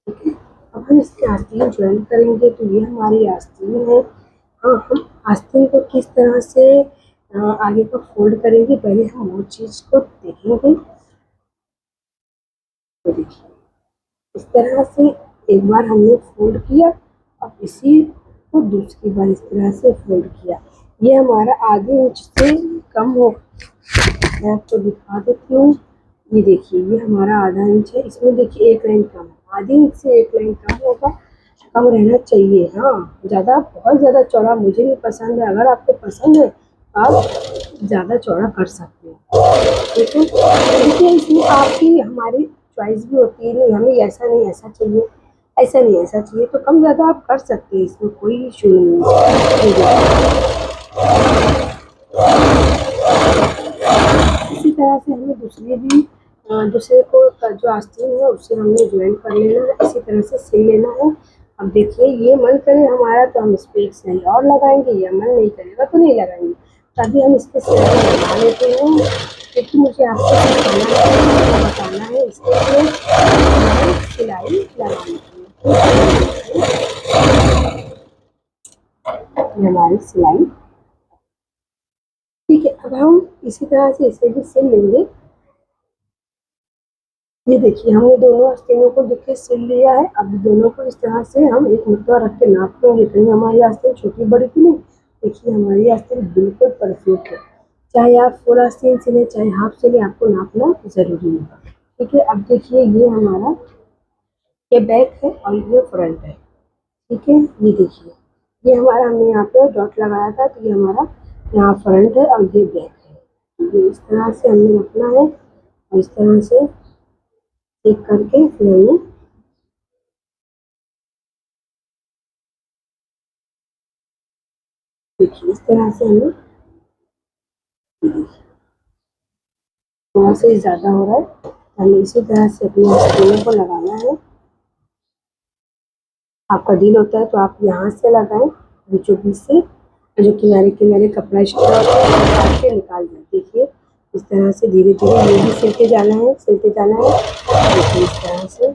ठीक है। अब हम इसके आस्तीन ज्वाइन करेंगे तो ये हमारी आस्तीन है। हाँ हम आस्तीन को किस तरह से आगे का फोल्ड करेंगे पहले हम वो चीज़ को देखेंगे। तो देखिए इस तरह से एक बार हमने फोल्ड किया, अब इसी को दूसरी बार इस तरह से फोल्ड किया। ये हमारा आधे इंच से कम हो, मैं आपको दिखा देती हूँ। ये देखिए ये हमारा आधा इंच है, इसमें देखिए एक लाइन कम है, आधे इंच से एक लाइन कम होगा, कम रहना चाहिए। हाँ ज़्यादा बहुत ज़्यादा चौड़ा मुझे नहीं पसंद है, अगर आपको पसंद है आप ज़्यादा चौड़ा कर सकते हैं, ठीक है। देखिए इसमें आपकी हमारी चॉइस भी होती है, नहीं हमें ऐसा नहीं ऐसा चाहिए, ऐसा नहीं ऐसा चाहिए, तो कम ज़्यादा आप कर सकते हैं, इसमें कोई इशू नहीं है। इसी तरह से हमें दूसरे को जो आस्तीन है उससे हमने ज्वाइन कर लेना है, इसी तरह से सिल लेना है। अब देखिए ये मन करे हमारा तो हम इस पर एक सिलाई और लगाएंगे, या मन नहीं करेगा तो नहीं लगाएंगे। तभी हम इस पर सिलाई लगा लेते हैं, क्योंकि मुझे आपको बताना है, इसके लिए सिलाई लगानी है। हमारी सिलाई ठीक है। अब हम इसी तरह से इसे भी सिल लेंगे। ये देखिए हमने दोनों आस्तीनों को देखिए सिल लिया है। अब दोनों को इस तरह से हम एक मुद्दा रख के नाप लेंगे, कहीं हमारी आस्तीन छोटी बड़ी तो नहीं। देखिए हमारी आस्तीन बिल्कुल परफेक्ट है, चाहे आप फुल आस्तीन सिले चाहे हाफ सिले, आपको नापना ज़रूरी है, ठीक है। अब देखिए ये हमारा ये बैक है और ये फ्रंट है, ठीक है। ये देखिए ये हमारा हमने यहाँ पे डॉट लगाया था, तो ये हमारा यहाँ फ्रंट है और ये बैक है। ये इस तरह से हमें रखना है और इस तरह से चेक करके फिर हमें देखिए इस तरह से हमें थोड़ा सा ज़्यादा हो रहा है, हमें इसी तरह से अपने आस्तीनों को लगाना है। आपका दिल होता है तो आप यहाँ से लगाएं बीचों बीच से, जो किनारे किनारे कपड़ा एक्स्ट्रा निकाल के निकाल दें। देखिए इस तरह से धीरे धीरे ये भी सिलते जाना है, सिलते जाना है। देखिए इस तरह से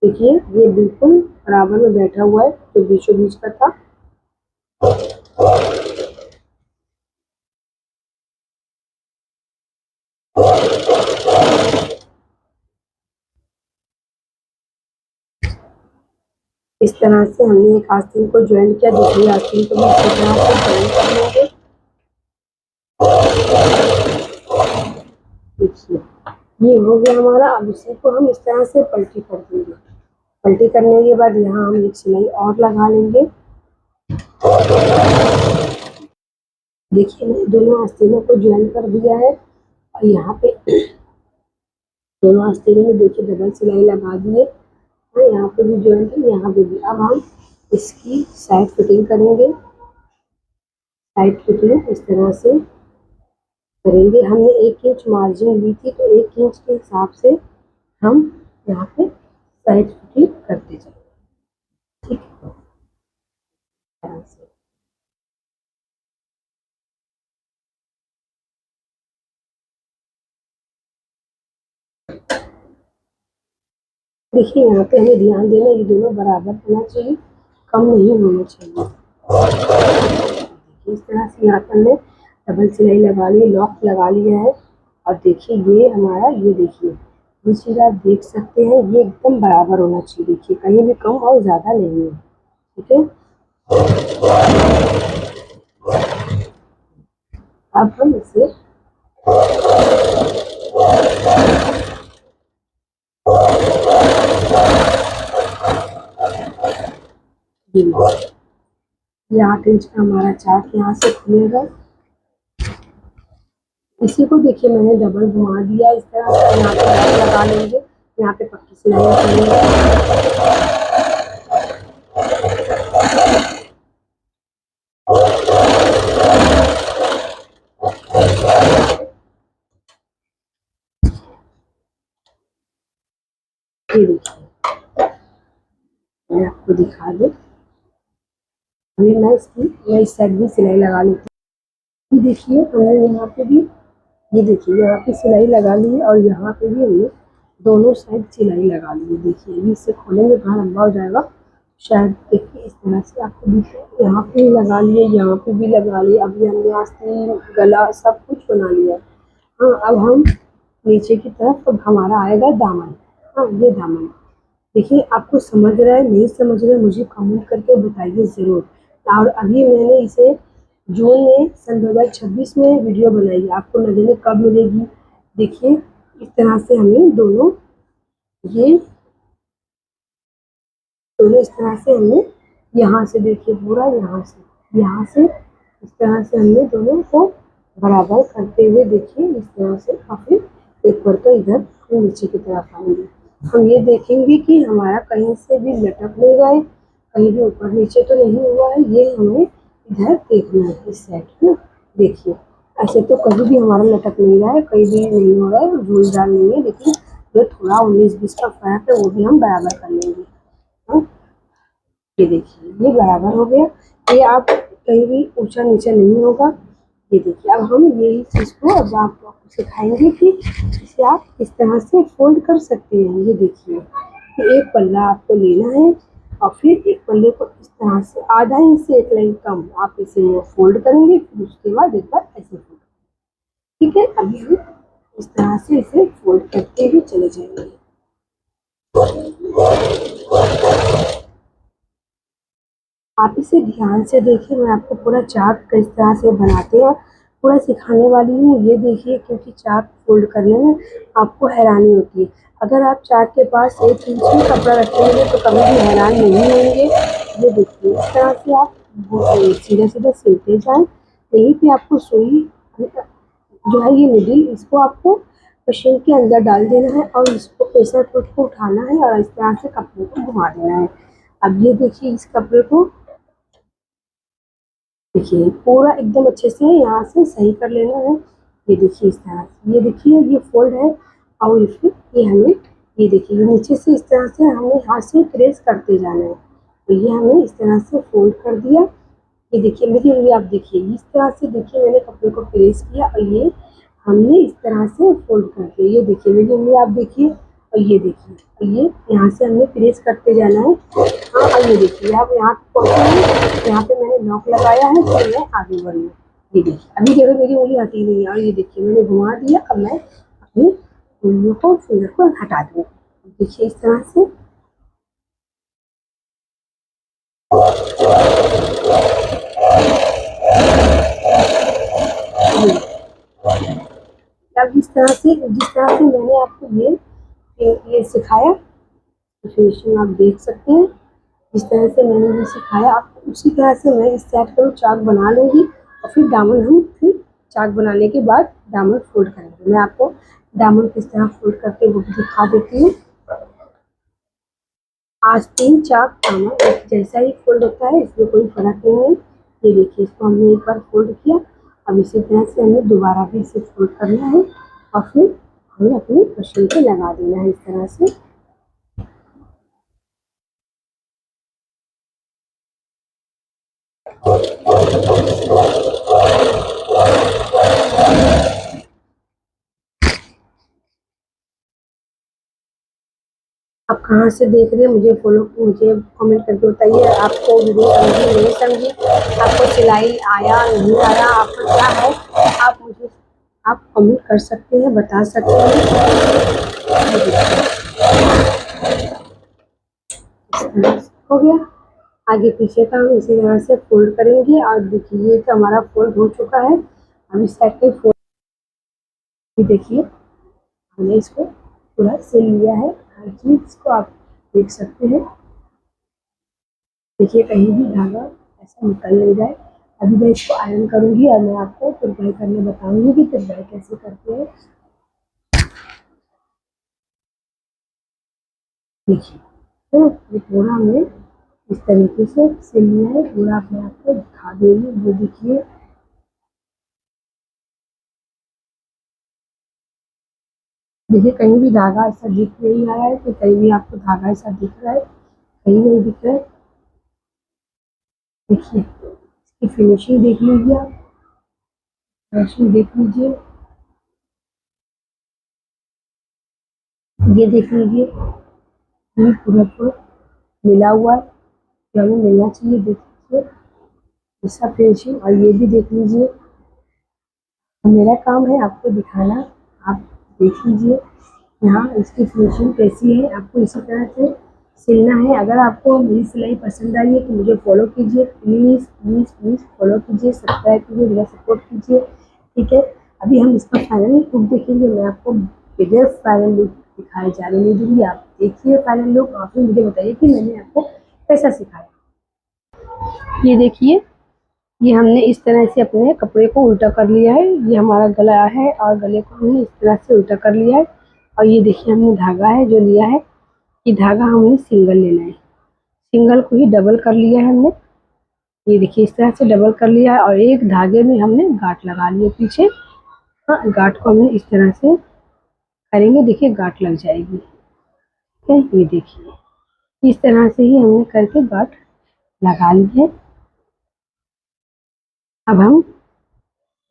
देखिए ये बिल्कुल बराबर में बैठा हुआ है जो बीचों बीच का था। इस तरह से हमने एक आस्तीन को ज्वाइन किया, दूसरी आस्तीन को भी इसी तरह से ज्वाइन कर लेंगे। देखिए ये हो गया हमारा। अब इसी को हम इस तरह से पलटी कर देंगे, पलटी करने के बाद यहाँ हम एक सिलाई और लगा लेंगे। देखिए मैंने दोनों आस्तीनों को ज्वाइन कर दिया है और यहाँ पे दोनों आस्तीनों में देखिए डबल सिलाई लगा दिए और यहाँ पे भी ज्वाइन है, यहाँ पे भी। अब हम इसकी साइड फिटिंग करेंगे। साइड फिटिंग इस तरह से करेंगे। हमने 1 इंच मार्जिन ली थी तो 1 इंच के हिसाब से हम यहाँ पे साइड फिटिंग करते जाएंगे। ठीक है, तरह से देखिए यहाँ पे हमें ध्यान देना, ये दोनों बराबर होना चाहिए, कम नहीं होना चाहिए। इस तरह से यहाँ पर हमने डबल सिलाई लगा ली, लॉक लगा लिया है। और देखिए ये हमारा, ये देखिए ये चीज़ आप देख सकते हैं, ये एकदम बराबर होना चाहिए। देखिए कहीं भी कम और ज़्यादा नहीं है। ठीक है, अब हम इसे ये 8 इंच का हमारा चाक यहाँ से खुलेगा। इसी को देखिए मैंने डबल घुमा दिया इस तरह से। यहाँ पे डबल लगा लेंगे, यहाँ पे पक्की सिलाई करेंगे। ये देखिए मैं आपको दिखा दूँ, अभी मैं इस साइड भी सिलाई लगा लेती हूँ। ये देखिए हमने यहाँ पे भी, ये देखिए यहाँ पे सिलाई लगा ली है और यहाँ पे भी हमने दोनों साइड सिलाई लगा ली है। देखिए अभी इसे खोलेंगे, कहाँ लंबा हो जाएगा शायद। देखिए इस तरह से आपको दिखे, यहाँ पे भी लगा लिए, यहाँ पे भी लगा लिए। अभी हमने आस्तीन, गला सब कुछ बना लिया। हाँ अब हम नीचे की तरफ, अब हमारा आएगा दामन। हाँ ये दामन देखिए, आपको समझ रहा है नहीं समझ रहा है मुझे कमेंट करके बताइए ज़रूर। और अभी मैंने इसे जून में सन 2026 में वीडियो बनाई है, आपको न जाने कब मिलेगी। देखिए इस तरह से हमें दोनों, ये दोनों इस तरह से हमने यहाँ से, देखिए पूरा यहाँ से इस तरह से हमने दोनों को बराबर करते हुए, देखिए इस तरह से। और फिर एक बार तो इधर हम नीचे की तरफ आएंगे। हम ये देखेंगे कि हमारा कहीं से भी लटक नहीं रहा है, कहीं भी ऊपर नीचे तो नहीं हुआ है। ये हमें इधर देखना है, इस साइड में। देखिए ऐसे तो कहीं भी हमारा लटक नहीं रहा है, कहीं भी नहीं हो रहा है, झूलदार नहीं है। लेकिन जो थोड़ा 19-20 का फर्क है वो भी हम बराबर कर लेंगे। हाँ ये देखिए ये बराबर हो गया। ये आप कहीं भी ऊंचा नीचा नहीं होगा। ये देखिए अब हम यही चीज़ को अब आपको सिखाएंगे कि इसे आप इस तरह से फोल्ड कर सकते हैं। ये देखिए कि एक पल्ला आपको लेना है और फिर एक पल्ले को इस तरह से आधा इंच से 1 लाइन कम आप इसे फोल्ड करेंगे। फिर उसके बाद एक बार ऐसे फोल्ड। ठीक है, अभी हम इस तरह से इसे फोल्ड करते हुए चले जाएंगे। आप इसे ध्यान से देखिए, मैं आपको पूरा चार्ट किस तरह से बनाते हैं पूरा सिखाने वाली हूँ। ये देखिए, क्योंकि चार्ट फोल्ड करने में आपको हैरानी होती है। अगर आप चार्ट के पास 1 इंच ही कपड़ा रखेंगे तो कभी भी हैरान नहीं होंगे। ये देखिए इस तरह से आप सीधा सीधा सिलते जाएं। यहीं पे आपको सुई जो है, ये निडल, इसको आपको मशीन के अंदर डाल देना है और इसको प्रेशर फुट को उठाना है और इस तरह से कपड़े को घुमा देना है। अब ये देखिए इस कपड़े को देखिए पूरा एकदम अच्छे से यहाँ से सही कर लेना है। ये देखिए इस तरह से, ये देखिए ये फोल्ड है और फिर ये हमें, ये देखिए ये नीचे से इस तरह से हमें हाथ से प्रेस करते जाना है। तो ये हमें इस तरह से फोल्ड कर दिया। ये देखिए मेरी उंगली आप देखिए, इस तरह से देखिए मैंने कपड़े को प्रेस किया और ये हमने इस तरह से फोल्ड कर दिया। ये देखिए मेरी उंगली आप देखिए और ये देखिए, और ये यहाँ से हमने प्रेस करते जाना है। हाँ और ये देखिए आप यहाँ पहुँचे, यहाँ पे मैंने लॉक लगाया है तो मैं आगे बढ़ रही हूँ। ये देखिए अभी देखो मेरी उंगली हटी नहीं है और ये देखिए मैंने घुमा दिया। अब मैं अपनी उंगलियों को, फिंगर को हटा दूँ। देखिए इस तरह से अब जिस तरह से मैंने आपको ये सिखाया, फिनिशिंग आप देख सकते हैं। जिस तरह से मैंने भी सिखाया आपको उसी तरह से मैं इस सेट को चाक बना लूँगी और फिर दामन हम फिर चाक बनाने के बाद दामन फोल्ड करेंगे। मैं आपको दामन किस तरह फोल्ड करके वो भी दिखा देती हूँ। आस्तीन चाक दामन एक जैसा ही फोल्ड होता है, इसमें कोई फर्क नहीं है। ये देखिए, इसको हमने एक बार फोल्ड किया, अब इसी तरह से हमें दोबारा भी इसे फोल्ड करना है और फिर हमें अपनी मशीन पे लगा देना है इस तरह से। आप कहाँ से देख रहे हैं मुझे कमेंट करके बताइए। आपको वीडियो समझी नहीं समझी, आपको सिलाई आया नहीं आया, आपको क्या है, आप कमेंट कर सकते हैं, बता सकते हैं। हो गया, आगे पीछे का हम इसी तरह से फोल्ड करेंगे और देखिए ये तो हमारा फोल्ड हो चुका है। अब इस साइड पे फोल्ड देखिए हमने इसको पूरा सिल लिया है। हर चीज को आप देख सकते हैं। देखिए कहीं भी धागा ऐसा निकल नहीं जाए। अभी मैं इसको आयरन करूंगी और मैं आपको तुरपाई करने बताऊंगी कि तुरपाई कैसे करते हैं। देखिए तो ये पूरा हमने इस तरीके से सिल लिया है। पूरा मैं आपको दिखा देंगी। ये देखिए देखिए कहीं भी धागा ऐसा दिख नहीं आ रहा है, तो कहीं भी आपको धागा ऐसा दिख रहा है, कहीं नहीं दिख रहा है। देखिए इसकी फिनिशिंग देख लीजिए, आप फिनिशिंग देख लीजिए, ये देख लीजिए, ये पूरा पूरा मिला हुआ है, क्या हमें मिलना चाहिए। देखिए इसका फिनिशिंग, और ये भी देख लीजिए। मेरा काम है आपको दिखाना, आप देख लीजिए यहाँ इसकी फिनिशिंग कैसी है। आपको इसी तरह से सिलना है। अगर आपको मेरी सिलाई पसंद आई है तो मुझे फॉलो कीजिए, प्लीज़ प्लीज़ प्लीज़ फॉलो कीजिए, सब्सक्राइब कीजिए, मेरा सपोर्ट कीजिए, ठीक है। अभी हम इसका फाइनल लुक देखेंगे। मैं आपको बगैर फाइनल लुक दिखाए जाने नहीं दूँगी। आप देखिए फाइनल लुक और फिर मुझे बताइए कि मैंने आपको कैसा सिखाया। ये देखिए, ये हमने इस तरह से अपने कपड़े को उल्टा कर लिया है। ये हमारा गला है और गले को हमने इस तरह से उल्टा कर लिया है। और ये देखिए हमने धागा है जो लिया है, ये धागा हमने सिंगल लेना है, सिंगल को ही डबल कर लिया है हमने। ये देखिए इस तरह से डबल कर लिया है और एक धागे में हमने गांठ लगा लिया पीछे। हाँ, गांठ को हमने इस तरह से करेंगे, देखिए गांठ लग जाएगी। ठीक है, ये देखिए इस तरह से ही हमने करके गांठ लगा ली है। अब हम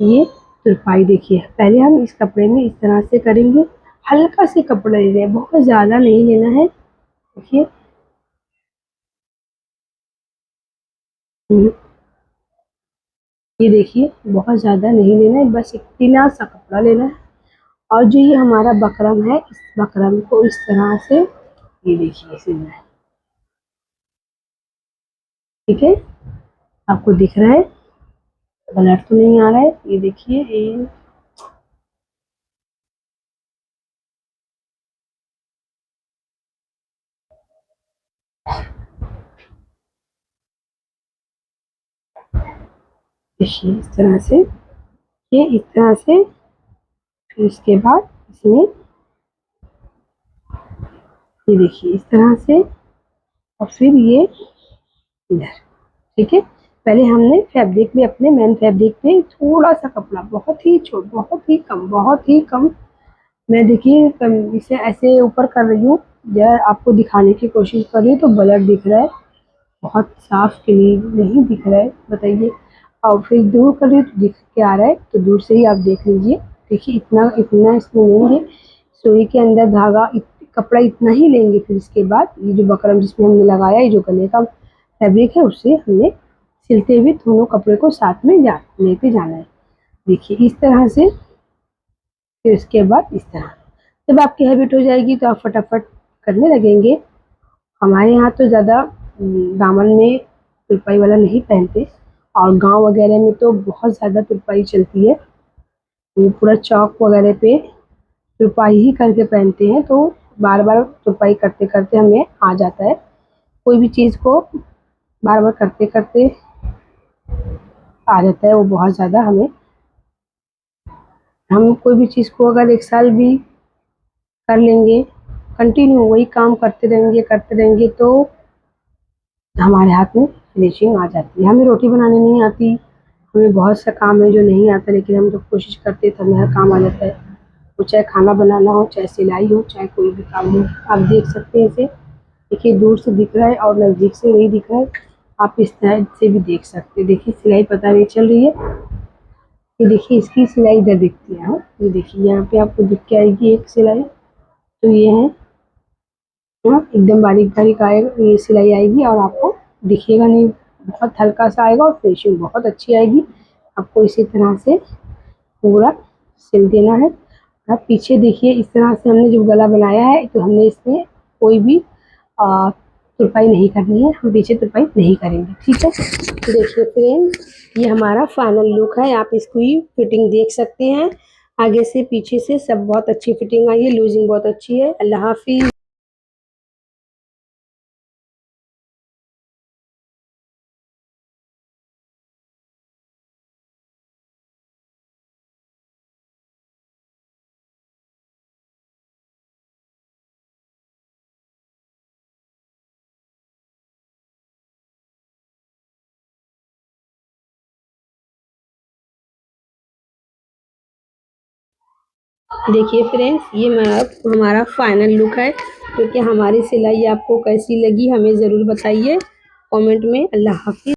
ये तुरपाई देखिए, पहले हम इस कपड़े में इस तरह से करेंगे। हल्का से कपड़ा ले लें, बहुत ज़्यादा नहीं लेना है। देखिए ये देखिए बहुत ज़्यादा नहीं लेना है, बस इतना सा कपड़ा लेना है। और जो ये हमारा बकरम है, इस बकरम को इस तरह से ये देखिए सिलना है। ठीक है, आपको दिख रहा है, कलर तो नहीं आ रहा है। ये देखिए देखिए इस तरह से, ये इस तरह से। फिर इसके बाद इसमें ये देखिए इस तरह से और फिर ये इधर। ठीक है, पहले हमने फैब्रिक में अपने मेन फैब्रिक पे थोड़ा सा कपड़ा, बहुत ही छोटा, बहुत ही कम मैं देखिए इसे ऐसे ऊपर कर रही हूँ, या आपको दिखाने की कोशिश कर रही हूँ तो ब्लर दिख रहा है, बहुत साफ क्लीन नहीं दिख रहा है, बताइए। और फिर दूर कर रही हूँ तो दिख के आ रहा है, तो दूर से ही आप देख लीजिए। देखिए इतना इतना इसमें लेंगे, सुई के अंदर धागा कपड़ा इतना ही लेंगे। फिर इसके बाद ये जो बकरम जिसमें हमने लगाया, ये जो गले का फैब्रिक है, उससे हमने सिलते हुए दोनों कपड़े को साथ में लेते जाना है। देखिए इस तरह से, फिर इसके बाद इस तरह। जब आपकी हैबिट हो जाएगी तो आप फटाफट करने लगेंगे। हमारे यहाँ तो ज़्यादा दामन में तुरपाई वाला नहीं पहनते, और गांव वगैरह में तो बहुत ज़्यादा तुरपाई चलती है। वो पूरा चौक वगैरह पे तुरपाई ही करके पहनते हैं, तो बार बार तुरपाई करते करते हमें आ जाता है। कोई भी चीज़ को बार बार करते करते आ जाता है वो बहुत ज़्यादा हमें। हम कोई भी चीज़ को अगर 1 साल भी कर लेंगे, कंटिन्यू वही काम करते रहेंगे तो हमारे हाथ में फिनिशिंग आ जाती है। हमें रोटी बनाने नहीं आती, हमें बहुत सा काम है जो नहीं आता, लेकिन हम जब कोशिश करते हैं तो हमें हर काम आ जाता है। वो चाहे खाना बनाना हो, चाहे सिलाई हो, चाहे कोई भी काम हो। आप देख सकते हैं इसे, देखिए दूर से दिख रहा है और नज़दीक से नहीं दिख रहा है। आप इस तरह से भी देख सकते हैं। देखिए सिलाई पता नहीं चल रही है, ये देखिए इसकी सिलाई इधर दिखती है। हाँ, ये देखिए यहाँ पे आपको दिख के आएगी एक सिलाई, तो ये है। हाँ, एकदम बारीक बारीक आएगा, ये सिलाई आएगी और आपको दिखेगा नहीं, बहुत हल्का सा आएगा और फिनिशिंग बहुत अच्छी आएगी। आपको इसी तरह से पूरा सिल देना है। आप पीछे देखिए इस तरह से हमने जो गला बनाया है, तो हमने इसमें कोई भी तुरपाई नहीं करनी है, हम पीछे तुरपाई नहीं करेंगे, ठीक है। तो देखिए फ्रेंड्स, ये हमारा फाइनल लुक है। आप इसकी फिटिंग देख सकते हैं, आगे से पीछे से सब बहुत अच्छी फिटिंग आई है, लूजिंग बहुत अच्छी है। अल्लाह हाफिज़। देखिए फ्रेंड्स, ये हमारा फाइनल लुक है। क्योंकि हमारी सिलाई आपको कैसी लगी हमें ज़रूर बताइए कमेंट में। अल्लाह हाफिज़।